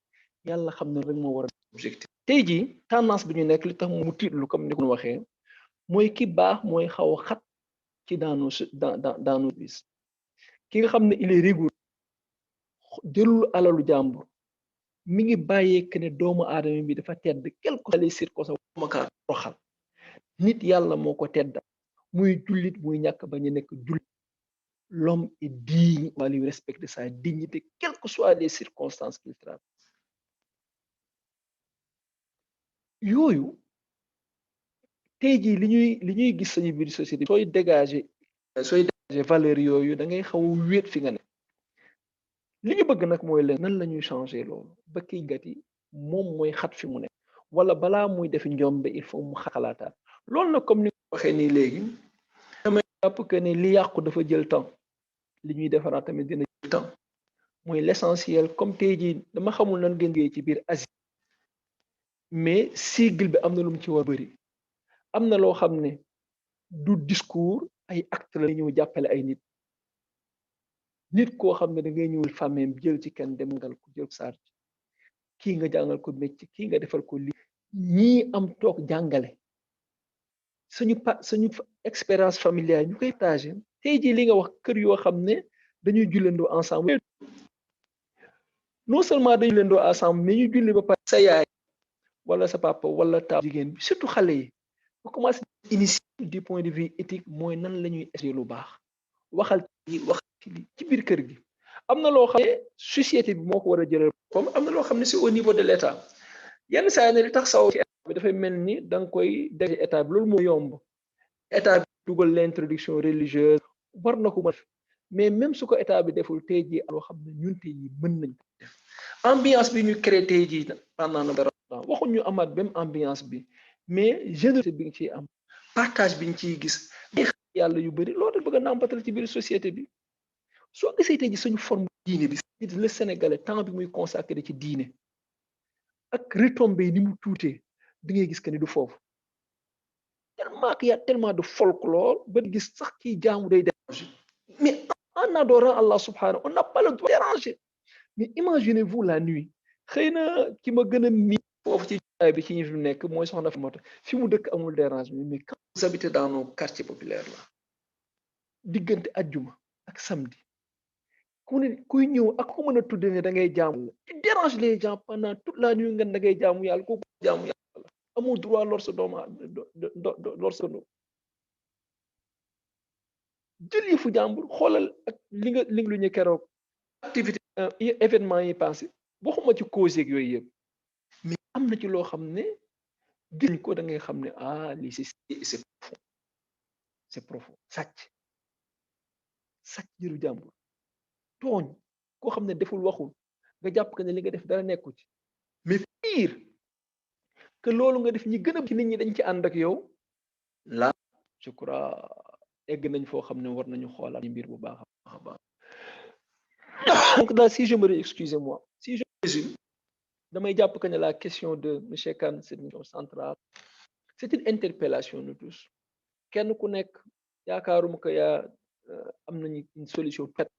yalla xamné rek mo wara objectif tay ji tendance bi ñu nek li tax mu tiitlu comme ni ko waxé moy ki baax moy xaw xat ci dans nos bis ki nga xamné il est rigoureux jëlul alalu jàmbur mi ngi bàyyee que ne doomu aadama bi dafa tedd quel que soit les circonstances maka roxal nit yàlla moo ko tedda muy jullit muy ñàkk ba ñu nekk jullit l'homme est digne va lui respecter sa dignité quelles que soient les circonstances qu'il traverse yooyu tey jii li ñuy gis sañu biir société sooy dégager valeurs yooyu da ngay xaw a wéet fi nga ne li ñu bëgg nag mooy leen nan la ñuy changer loolu ba kiy gati moom mooy xat fi mu ne wala balaa muy def njombe il faut mu xalaataat loolu nag comme ni ko waxee nii léegi damay jàpp que ne li yàqu dafa jël temps li ñuy defaraat tamit dina jël temps mooy l'essentiel comme tey jii dama xamul nan ngeen ci biir Asie mais sigle bi am na lu mu ci war bëri am na loo xam ne du discours ay acte la ñëw jàppale ay nit koo xam ne da ngay ñëwul famille jël ci kenn dem ngal ko jël saar kii nga jàngal ko métier kii nga defal ko li ñii am toog jàngale suñu expérience familiale ñu koy partagé tey jii li nga wax kër yoo xam ne dañuy jullandoo ensemble non seulement dañu leen doo ensemble mais ñu julli ba pare sa yaay wala sa papa wala ta jigéen bi surtout xale yi ba commencé initier du point de vue éthique mooy nan la ñuy essayer lu baax waxal ci biir kër gi am na loo xam ne société bi moo ko war a jëlal comme am na loo xam ne c'est au niveau de l'état yenn saa yi ne li tax saw ci état bi dafay mel ni da nga koy def état bi loolu moo yomb état bi dugal l'introduction religieuse war na ko mën mais même su ko état bi deful tey jii loo xam ne ñun tey jii mën nañ ko def ambiance bi ñu créé tey jii pendant na waxuñ ñu amaat même ambiance bi mais générosité bi nga ciy am partage bi nga ciy gis ay yàlla yu bëri loolu bëgg a nàmpatal ci biir société bi soo gisee tey jii suñu forme diine bi le sénégalais temps bi muy consacré ci diine ak retombées ni mu tuutee di ngay gis que ni du foofu tellement qu'il y a tellement de folklore ba gis sax kii jaamu day déranger mais en adorant Allah subhanahu on n'a pas le droit de déranger mais imaginez-vous la nuit xëy na ki ma gën a miin foofu ci jaay bi ci ñi fi nekk mooy soxna fi moto fi mu dëkk amul dérangement mais quand vous habitez dans nos quartiers populaires là diggante ajjuma ak samedi ku ne kuy ñëw ak ku mën a tudde ne da ngay jaamu tu déranges les gens pendant toute la nuit nga da ngay jaamu yàlla kooku jaamu yàlla amul droit lor sa dooma lor sa doom jël yëfu jàmbur xoolal ak li nga lu ñu keroog activité événement yi passé waxuma ci cause yeeg yooyu yëpp mais am na ci loo xam ne gis ko da ngay xam ne ah lii c'est profond sàcc jëru jàmbur tooñ koo xam ne deful waxul nga jàpp que ne li nga def dara nekku ci mais pire que loolu nga def ñi gën a ci nit ñi dañ ci ànd ak yow là je crois egg nañ foo xam ne war nañu xoolaat mbir bu baax a baax donc là si je me excusez-moi si je résume damay jàpp que ne la question de monsieur Kane c'est une question centrale c'est une interpellation nous tous kenn ku nekk yaakaaruma que yaa am nañu une solution faite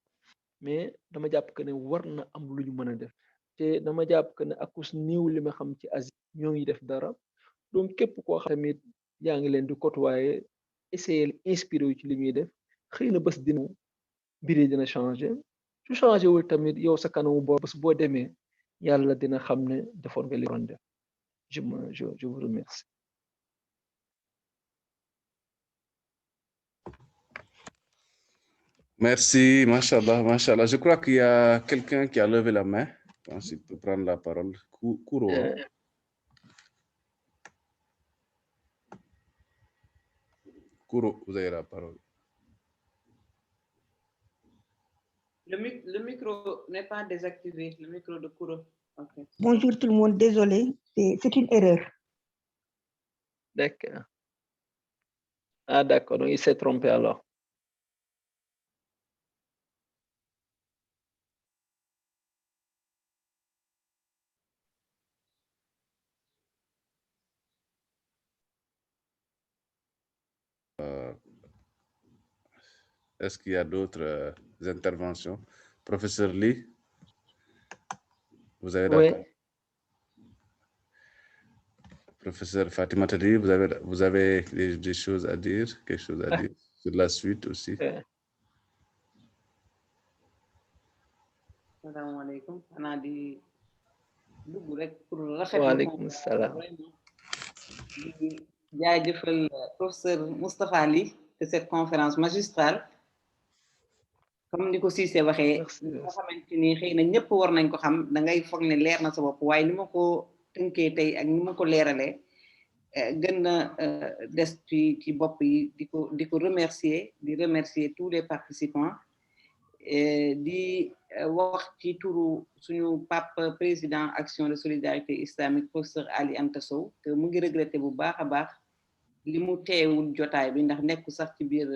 mais dama jàpp que ne war na am lu ñu mën a def te dama jàpp que ne akus néew li ma xam ci Asie ñoo ngi def dara donc képp koo xam tamit yaa ngi leen di côtoyer essayer inspiré wu ci li ñuy def xëy na bés dina mbiri dina changer su changé wul tamit yow sa kanamu boo bés boo demee yàlla dina xam ne defoon nga li doon def je vous remercie. Merci, Machallah, Machallah. Je crois qu'il y a quelqu'un qui a levé la main. Je pense qu'il peut prendre la parole. Kouro. Kouro, vous avez la parole. Le micro n'est pas désactivé, le micro de Kouro. Okay. Bonjour tout le monde, désolé, c'est une erreur. D'accord. Ah d'accord, donc il s'est trompé alors. Est-ce qu'il y a d'autres interventions? Professeur Lee, vous avez d'accord? Oui. Professeur Fatima Tadi, vous avez des choses à dire, quelque chose à dire sur la suite aussi? Assalamu alaikum. Ana di dugg rek pour rafetlu waaleykum salaam di jaajëfal professeur Moustapha Ly de cette conférence magistrale comme ni ko Cissé waxee nga xamante ni xëy na ñëpp war nañ ko xam da ngay foog ne leer na sa bopp waaye ni ma ko tënkee tey ak ni ma ko leeralee gën na des ci bopp yi di ko remercier tous les participants di wax ci turu suñu pape président action de solidarité islamique professeur Ali Anta Sow que mu ngi regretté bu baax a baax li mu teewul jotaay bi ndax nekku sax ci biir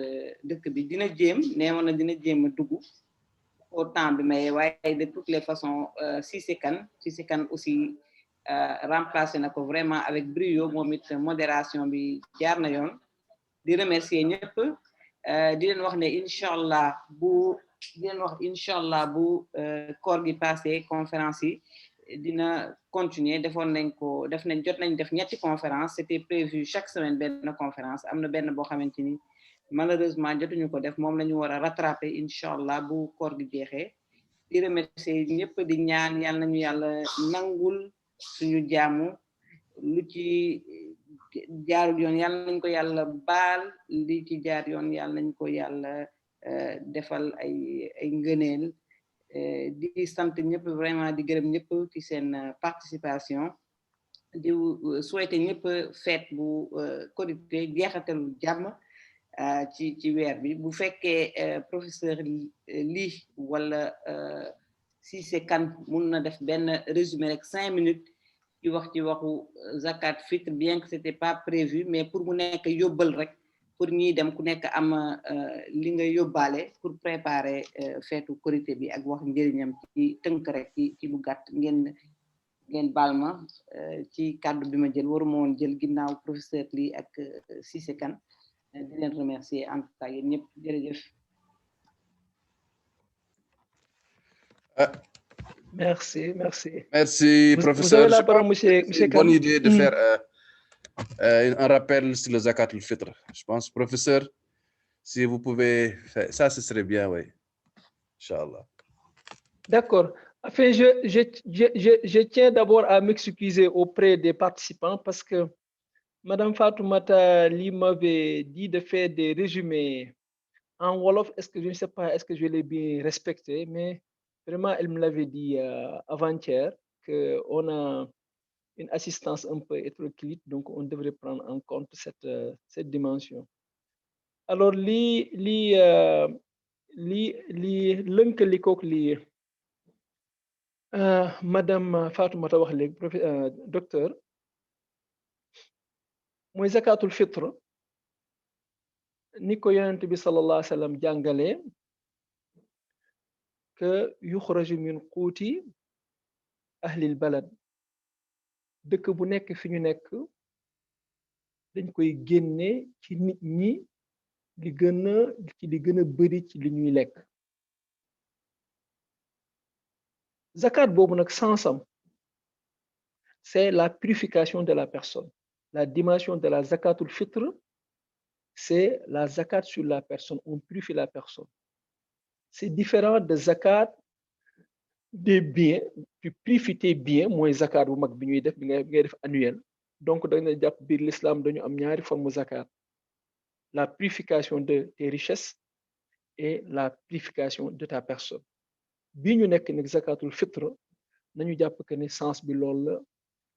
dëkk bi dina jéem neewoon na dina jéem a dugg au temps bi mais waaye de toutes les façons Cissé Kane aussi remplacé na ko vraiment avec brio moom it modération bi jaar na yoon di remercier ñëpp di leen wax ne inchallah bu koor gi passé conférence yi dina continuer jot nañ def ñetti conférence c'était prévu chaque semaine benn conférence am na benn boo xamante ni malheureusement jotuñu ko def moom la ñu war a rattraper inchallah bu koor gi jeexee di remercier ñëpp di ñaan yàlla nañu yàlla nangul suñu jaamu lu ci jaarul yoon yàlla nañ ko yàlla baal li ci jaar yoon yàlla nañ ko yàlla defal ay ngëneel di sant ñëpp vraiment di gërëm ñëpp ci seen participation di souhaiter ñëpp fête bu Korité jeexatalu jàmm ci weer bi bu fekkee professeur Ly wala Cissé Kane mun na def benn résumé rek 5 minutes ci wax ci waxu zakat fitr bien que c'était pas prévu mais pour mu nekk yóbbal rek pour ñiy dem ku nekk am li nga yóbbaale pour préparer feetu Korité bi ak wax njëriñam ci tënk rek ci lu gàtt ngeen baal ma ci kàddu bi ma jël waruma woon jël ginnaaw professeur Ly ak Cissé Kane di leen remercier en tout cas yéen ñëpp jërëjëf. Merci. Merci, professeur. Vous avez la parole, monsieur C'est une bonne idée de faire un rappel sur le zakat al-fitr. Je pense, professeur, si vous pouvez faire ça, ce serait bien, oui. Inch'Allah. D'accord. Enfin, je tiens d'abord à m'excuser auprès des participants parce que Madame Fatoumata Ly m'avait dit de faire des résumés en Wolof. Est-ce que je ne sais pas, est-ce que je l'ai bien respecté, mais vraiment, elle me l'avait dit avant-hier qu'on a une assistance un peu hétéroclite, donc on devrait prendre en compte cette dimension. Alors, Madame Fatoumata wax léegi docteur mooy zakatul fitre ni ko yonent bi sallallahu alayhi wa sallam jàngalee que yuxraju min quuti ahlil balad dëkk bu nekk fi ñu nekk dañ koy génne ci nit ñi li gën a bëri ci li ñuy lekk zakat boobu nag sansam c'est la purification de la personne. La dimension de la zakatul fitr, c'est la zakat sur la personne. On purifie la personne. C'est différent de zakat des biens. Tu purifies tes biens, moins zakat bu mag bi ñuy def annuel. Donc dañ na jàpp biir l'islam dañu am ñaari forme zakat. La purification de tes richesses et la purification de ta personne. Bi ñu nekk nag zakatul fitr nañu jàpp que ne sens bi loolu la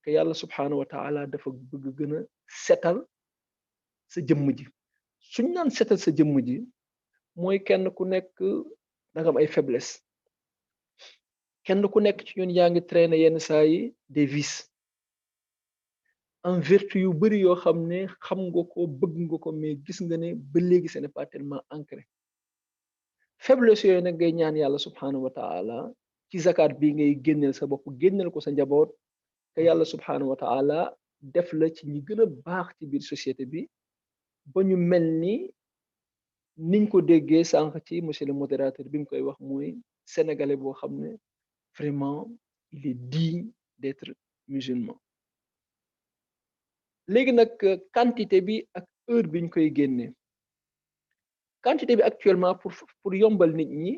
que yàlla subhanahu wa taala dafa bëgg gën a setal sa jëmm ji suñ naan setal sa jëmm ji mooy kenn ku nekk da nga am ay faiblesse kenn ku nekk ci ñun yaa ngi traîner yenn saa yi des vices en vertu yu bëri yoo xam ne xam nga ko bëgg nga ko mais gis nga ne ba léegi ce n'est pas tellement ancré faiblesse yooyu nag ngay ñaan yàlla subhanahu wa taala ci zakat bi ngay génneel sa bopp génneel ko sa njaboot que yàlla subhanahu wa taala def la ci ñi gën a baax ci biir société bi ba ñu mel ni niñ ko déggee sànq ci monsieur le modérateur bi mu koy wax mooy sénégalais boo xam ne vraiment il est digne d'être musulman léegi nag quantité bi ak heure biñ koy génnee quantité bi actuellement pour yombal nit ñi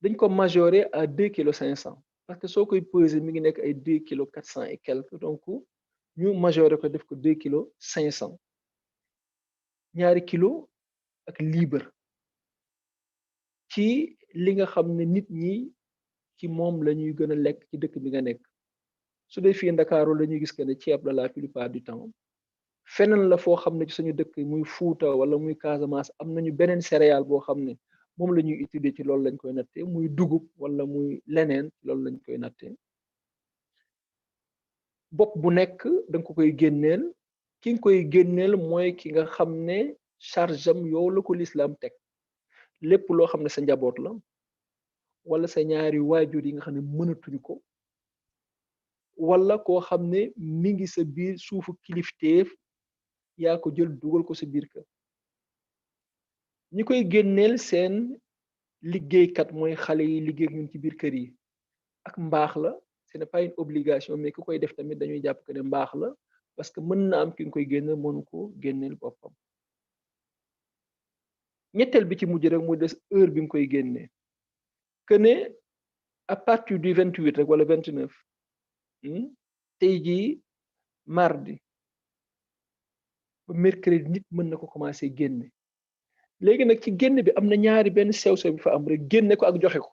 dañ ko majoré à 2,5 kg parce que soo koy peser mi ngi nekk ay 2,4 kg et quelques donc ñu majoré ko def ko 2,5 kg ñaari kilo ak libre ci li nga xam ne nit ñi ci moom la ñuy gën a lekk ci dëkk bi nga nekk su dee fii Ndakaaru la ñuy gis que ne ceeb la plupart du temps feneen la foo xam ne ci suñu dëkk muy Fuuta wala muy Casamance am nañu beneen céréale boo xam ne moom la ñuy utiliser ci loolu lañ koy nattee muy dugub wala muy leneen ci loolu lañ koy nattee bopp bu nekk da nga ko koy génneel ki nga koy génneel mooy ki nga xam ne charge am yow la ko l'islam teg lépp loo xam ne sa njaboot la wala sa ñaari waajur yi nga xam ne mënatuñ ko wala koo xam ne mi ngi sa biir suufu kilifteef yaa ko jël dugal ko sa biir kër ñi koy génneel seen liggéeykat mooy xale yi liggéey ak ñun ci biir kër yi ak mbaax la ce n'est pas une obligation mais ku koy def tamit dañuy jàpp que ne mbaax la parce que mën na am ki nga koy génneel mënu ko génneel boppam ñetteel bi ci mujj rek muy des heure bi nga koy génnee que ne à partir du 28 rek wala 29 tey jii mardi ba mercredi nit mën na ko commencé génne léegi nag ci génn bi am na ñaari benn sew-sew bi fa am rek génne ko ak joxe ko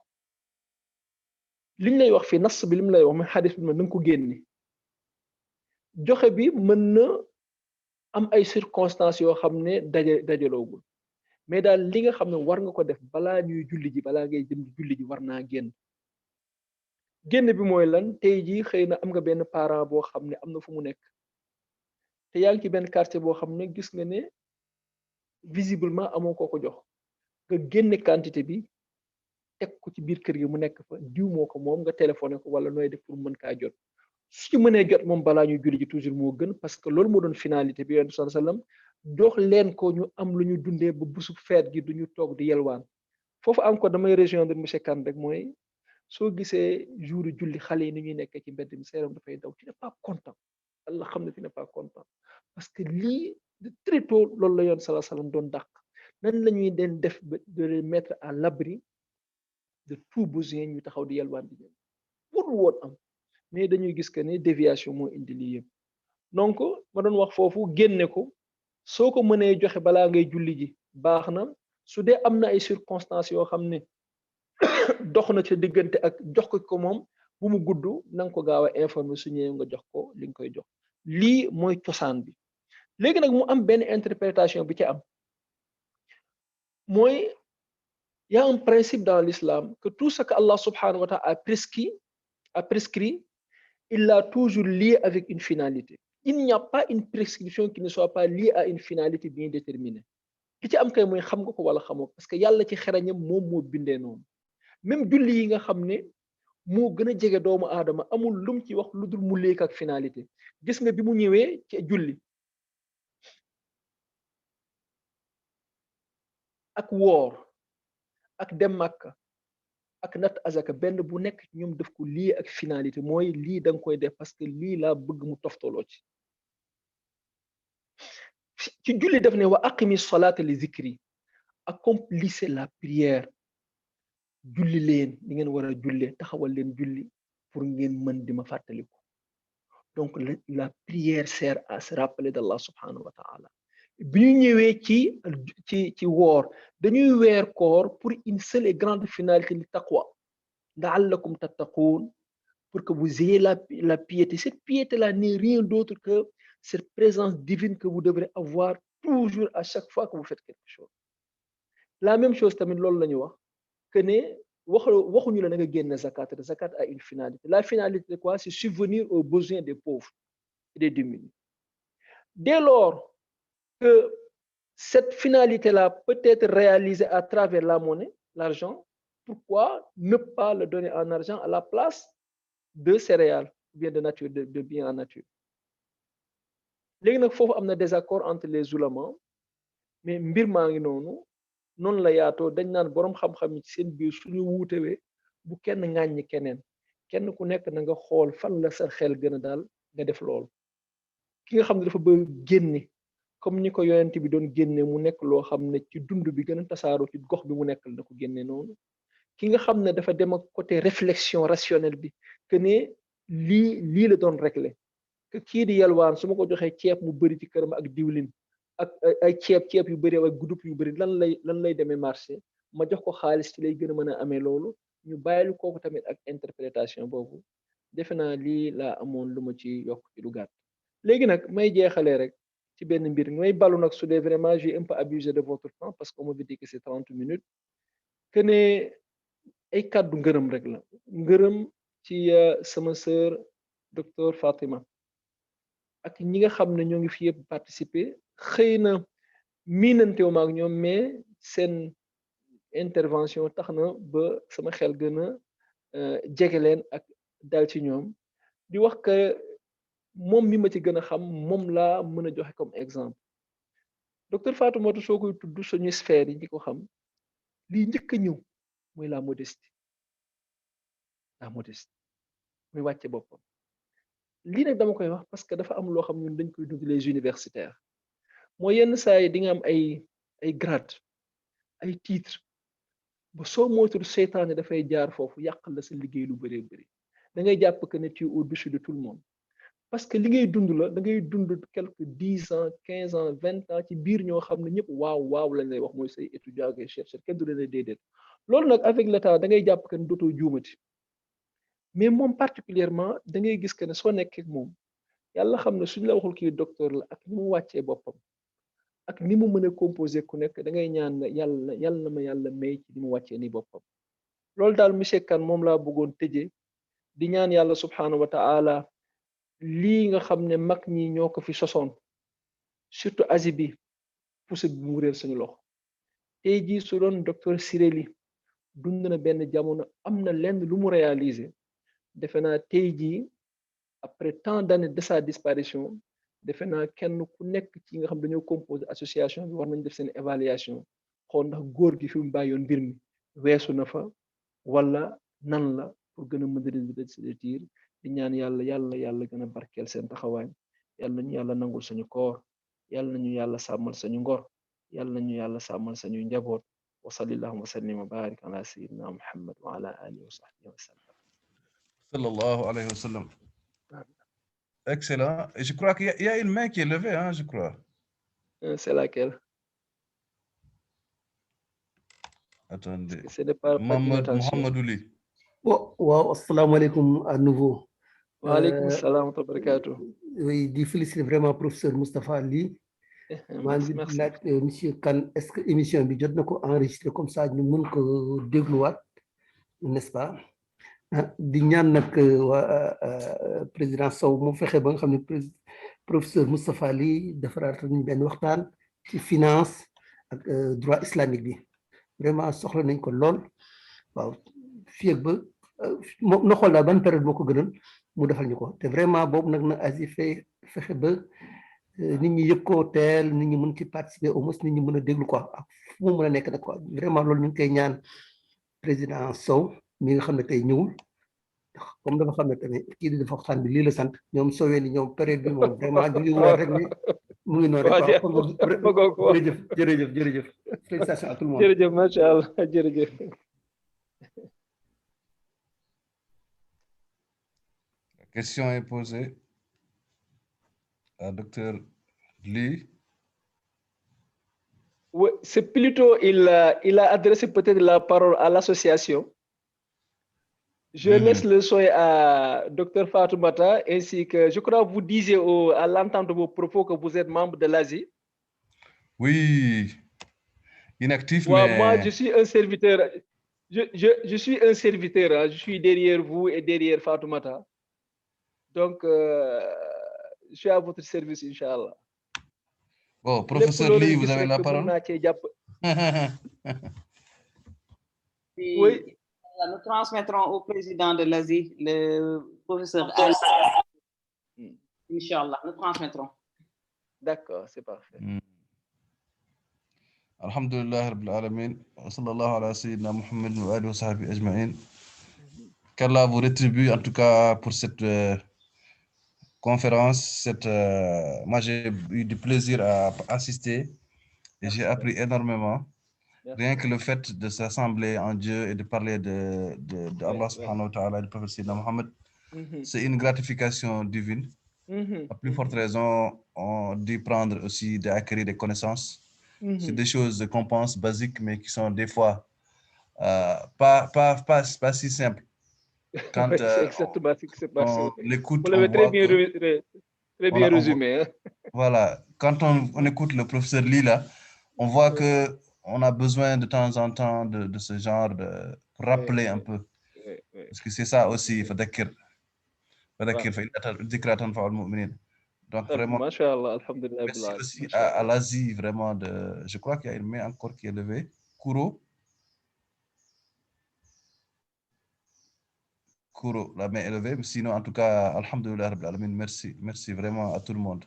liñ lay wax fii nas bi lim lay wax mooy xadis bi ma na nga ko génne joxe bi mën na am ay circonstances yoo xam ne dajaloogul mais daal li nga xam ne war nga ko def balaa ñuy julli ji balaa ngay jëm julli ji war naa génn bi mooy lan tey jii xëy na am nga benn parent boo xam ne am na fu mu nekk te yaa ngi ci benn quartier boo xam ne gis nga ne visiblement amoo koo ko jox nga génne quantité bi teg ko ci biir kër gi mu nekk fa diw moo ko moom nga téléphoné ko wala nooy def pour mën kaa jot su ci mënee jot moom balaa ñuy julli ji toujours moo gën parce que loolu moo doon finalité bi yonent sallallahu alayhi wasallam dox leen ko ñu am lu ñu dundee ba busu feet gi duñu toog di yelwaan foofu encore damay rejoindre monsieur Kane rek mooy soo gisee jour julli xale yi ni ñuy nekkee ci mbedd mi seeram dafay daw tu n'es pas content Allah xam ne tu n'es pas content parce que lii de très tôt loolu la yoon sallallahu alayhi wasallam doon dàq nan la ñuy den def de les mettre à l'abri de tout besoin ñu taxaw di yelwaan di ñëw warul woon am mais dañuy gis que ne déviation moo indi lii yëpp donc ma doon wax foofu génne ko soo ko mënee joxe balaa ngay julli ji baax na su dee am na ay circonstances yoo xam ne dox na ca diggante ak jox ko moom bu mu gudd na nga ko gaaw a informer su ñëwee nga jox ko li nga koy jox lii mooy cosaan bi léegi nag mu am benn interprétation bi ci am mooy y a un principe dans l'islam que tout ce que Allah subhanahu wa ta'ala a prescrit il l'a toujours lié avec une finalité il n'y a pas une prescription qui ne soit pas liée à une finalité bien déterminée ki ci am kay mooy xam nga ko wala xamoo parce que yàlla ci xerañam moom moo bindee noonu même julli yi nga xam ne moo gën a jege doomu aadama amul lum ci wax lu dul mu léek ak finalité gis nga bi mu ñëwee ci julli ak woor ak dem Makka ak nat azaka benn bu nekk ñoom daf ko lii ak finalité mooy lii da nga koy def parce que lii laa bëgg mu toftaloo ci julli daf ne wa aqimi salata li zikri accomplissez la prière julli leen ni ngeen war a jullee taxawal leen julli pour ngeen mën di ma fàttaliku donc la prière sert à se rappeler d'Allah subhanahu wa ta'ala bi ñu ñëwee ci woor dañuy weer koor pour une seule et grande finalité li taqwa la'allakum tattaqun pour que vous ayez la piété cette piété là n'est rien d'autre que cette présence divine que vous devrez avoir toujours à chaque fois que vous faites quelque chose la même chose tamit loolu la ñu wax que ne waxuñu la na nga génn zakat a une finalité la finalité de quoi c'est subvenir aux besoins des pauvres et des démunis dès lors que cette finalité-là peut être réalisée à travers la monnaie, l'argent, pourquoi ne pas le donner en argent à la place de céréales, bien de nature, de biens en nature. léegi nag foofu am na désaccord entre les oulémas mais mbir maa ngi noonu la yaatoo dañ naan boroom xam-xam yi ci seen biir suñu wuutewee bu kenn ŋàññi kenn ku nekk na nga xool fan la sa xel gën a daal nga def loolu ki nga xam ne dafa bëgg génne comme ni ko yonent bi doon génne mu nekk loo xam ne ci dund bi gën a tasaaroo ci gox bi mu nekkal na ko génne noonu ki nga xam ne dafa dem ak côté réflexion rationnelle bi que ne lii la doon régler que kii di yalwaan su ma ko joxee ceeb mu bëri ci këram ak diwlin ak ay ceeb yu bëri ak gudub yu bëri lan lay demee marché ma jox ko xaalis ci lay gën a mën a amee loolu ñu bàyyilu kooku tamit ak interprétation boobu defe naa lii laa amoon lu ma ci yokk ci lu gàtt léegi nag may jeexalee rek ci benn mbir may balu nag su dee vraiment j'ai un peu abusé de votre temps parce qu'on m'avait dit que c'est 30 minutes que ne ay kàddu ngërëm rek la ngërëm ci sama sœur docteur Fatima ak ñi nga xam ne ñoo ngi fi yëpp participer xëy na miinantewu ma ak ñoom mais seen intervention tax na ba sama xel gën a jege leen ak dal ci ñoom di wax que moom mi ma ci gën a xam moom laa mën a joxe comme exemple docteur Fatoumata soo koy tudd suñu sphère yi ñi ko xam lii njëkk a ñëw mooy la modestie muy wàcce boppam lii nag dama koy wax parce que dafa am loo xam ñun dañ koy dund les universitaires mooy yenn saa yi di nga am ay grade ay titre ba soo moytul seytaane dafay jaar foofu yàqal la sa liggéey lu bëree bëri da ngay jàpp que ne tu es au-dessus de tout le monde parce que li ngay dund la da ngay dund quelque 10 ans 15 ans 20 ans ci biir ñoo xam ne ñëpp waaw lañ lay wax mooy say étudiant ngay chercher kenn du leen a déedéet loolu nag avec le temps da ngay jàpp que ne dootoo juumati mais moom particulièrement da ngay gis que ne soo nekkee moom yàlla xam ne suñ la waxul kii docteur la ak ni mu wàccee boppam ak ni mu mën a composé ku nekk da ngay ñaan ne yàlla na ma yàlla may ci ni mu wàccee ni boppam loolu daal monsieur Kane moom laa bëggoon tëjee di ñaan yàlla subhanahu wa ta'ala lii nga xam ne mag ñi ñoo ko fi sosoon surtout Asie bi pousse bi mu réer suñu loxo tey jii su doon docteur Sireli dund na benn jamono am na lenn lu mu réaliser defe naa tey jii après tant d'années de sa disparition defe naa kenn ku nekk ci nga xam dañoo composé association bi war nañ def seen évaluation xool ndax góor gi fi mu bàyyoon mbir mi weesu na fa wala nan la pour gën a moderniser ses tirs di ñaan yàlla gën a barkeel seen taxawaay yàlla nañu yàlla nangul suñu koor yàlla nañu yàlla sàmmal suñu ngor yàlla nañu yàlla sàmmal suñu njaboot wa sallallahu wa sallim wa barik ala sayyidina Muhammad wa ala alihi wa sahbihi wa sallam. Sallallahu alayhi wa sallam. Excellent. Et je crois qu'il y a une main qui est levée, hein, je crois. C'est laquelle? Attendez. Ce n'est pas Mohamedou Ly. Wow, assalamu alaikum à nouveau. Wa alaikum salam wa barakatuh. Oui, di féliciter vraiment professeur Moustapha Ly. Merci. Monsieur Kane, est-ce que émission bi jot na ko enregistré comme ça ñu mën ko dégluwaat, n'est-ce pas? Di ñaan nag waa président Sow mu fexe ba nga xam ne professeur Moustapha Ly defaraat nañu benn waxtaan ci finance ak droit islamique bi vraiment soxla nañ ko lool waaw fii ak ba na xool daal ban période moo ko gënal mu defal ñu ko te vraiment boobu nag na Asie fexe ba nit ñi yëg ko teel nit ñi mën ci participer au moins nit ñi mën a déglu quoi ak fu mu mën a nekk nag quoi vraiment loolu ñu ngi koy ñaan président Sow mi nga xam ne tey ñëwul comme dafa xam ne tamit kii di dafa waxtaan bi lii la sant ñoom sowee ni ñoom période bi moom vraiment ñu ngi war rek ni mu ngi noonu rek jërëjëf félicitations à tout le monde jërëjëf macha allah jërëjëf. La question est posée à docteur Ly. Oui, c'est plutôt il a adressé peut-être la parole à l'association. Je laisse le soin à Dr Fatoumata ainsi que je crois que vous disiez à l'entente de vos propos que vous êtes membre de l'Asie. Oui, inactif, ouais, mais... Moi, je suis un serviteur. Je suis un serviteur. Hein. Je suis derrière vous et derrière Fatoumata. Donc, je suis à votre service, Inch'Allah. Bon, professeur Ly, vous avez la parole. Oui. Nous transmettrons au président de l'Asie, le professeur Inch'Allah, nous transmettrons. D'accord, c'est parfait. Alhamdulillah Rabbil Alamin, wa sallallahu ala sayyidina Muhammad wa alihi wa sahbihi ajma'in. Qu'Allah vous rétribue en tout cas pour cette conférence. Moi, j'ai eu du plaisir à assister et j'ai appris énormément. Rien que le fait de s'assembler en Dieu et de parler de Allah subhanahu wa ta'ala et du prophète Sayyidina Mohammed, c'est une gratification divine. À plus forte raison, on dit prendre aussi, d'acquérir des connaissances. C'est des choses qu'on pense basiques, mais qui sont des fois pas si simples. Quand c'est exactement ce qui s'est passé. On l'écoute, vous l'avez très bien résumé. Voilà, quand on écoute le professeur Ly là, on voit que on a besoin de temps en temps de ce genre de pour rappeler un peu. Parce que c'est ça aussi, il faut d'accord. Donc vraiment, merci aussi à l'Asie, vraiment, je crois qu'il y a une main encore qui est levée. Kouro, la main est levée, mais sinon, en tout cas, alhamdoulilah, merci vraiment à tout le monde.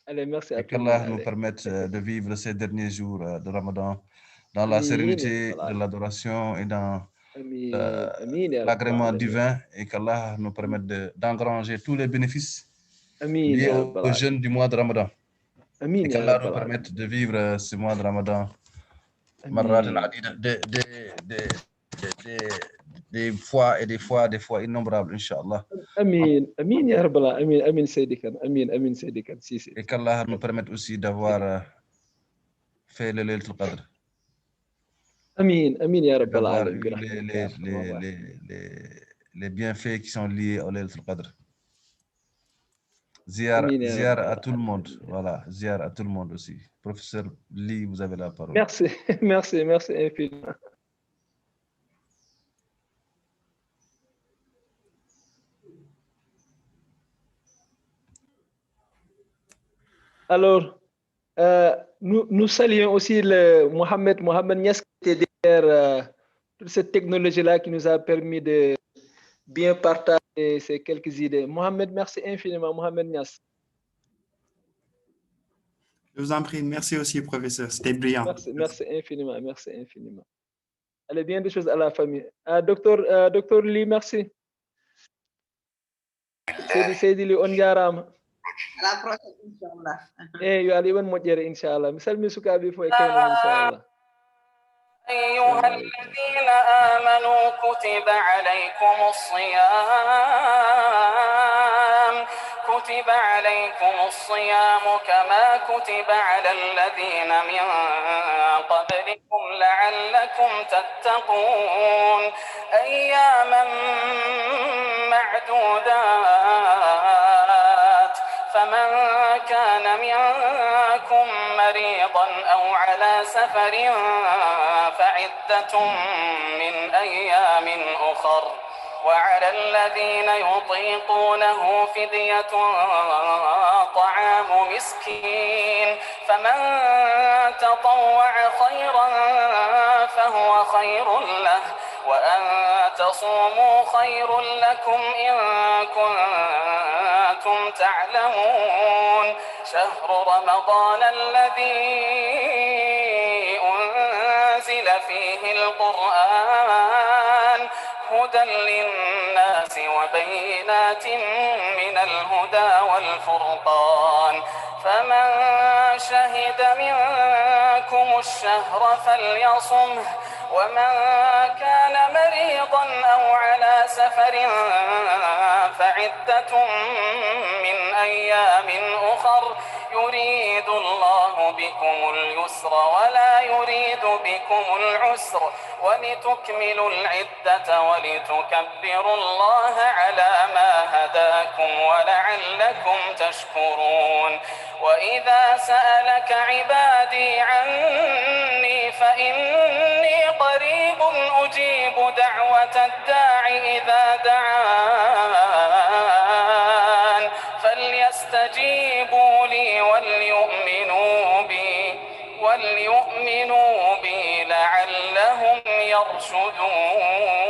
Allez, merci à tout le monde. qu'Allah nous permette de vivre ces derniers jours de Ramadan dans la sérénité de l'adoration et dans l'agrément divin, et qu'Allah nous permette d'engranger tous les bénéfices liés aux jeûnes du mois de Ramadan. Et qu'Allah nous permette de vivre ce mois de Ramadan des fois innombrables, Inch'Allah. Amin, amin, ya Rabbal, amin, amin, Seydi Kane, amin, Seydi Kane, si. Et qu'Allah nous permette aussi d'avoir fait le Laylatul Qadr. Amin, amin, ya Rabbal D'avoir alamin. les bienfaits qui sont liés au Laylatul Qadr. Ziar à tout le monde. Voilà, ziar à tout le monde aussi. Professeur Ly, vous avez la parole. Merci, merci infiniment. Alors, nous saluons aussi le Mohamed Niass qui était derrière toute cette technologie-là qui nous a permis de bien partager ces quelques idées. Mohamed, merci infiniment, Mohamed Niass. Je vous en prie, merci aussi, professeur, c'était brillant. Merci infiniment, merci infiniment. Allez, bien des choses à la famille. Docteur Ly, merci. Seydi Ly, on jarama. À la prochaine, Inch'Allah. Yo Allah won moƴƴere inchallah. Mi salmi sukaɓe fo e kayno inchallah. أيها الذين آمنوا كتب عليكم الصيام كما كتب على الذين من قبلكم لعلكم تتقون أياما معدودات فمن كان منكم مريضا أو على سفر فعدة من أيام أخر وعلى الذين يطيقونه فدية طعام مسكين فمن تطوع خيرا فهو خير له وأن تصوموا خير لكم إن كنتم تعلمون شهر رمضان الذي أنزل فيه القرآن هدى للناس وبينات من الهدى والفرقان فمن شهد منكم الشهر فليصمه ومن كان مريضا أو على سفر فعدة من أيام أخر يريد الله بكم اليسر ولا يريد بكم العسر ولتكملوا العدة ولتكبروا الله على ما هداكم ولعلكم تشكرون وإذا سألك عبادي عني فإني قريب أجيب دعوة الداع إذا دعان فليستجيبوا لي وليؤمنوا بي لعلهم يرشدون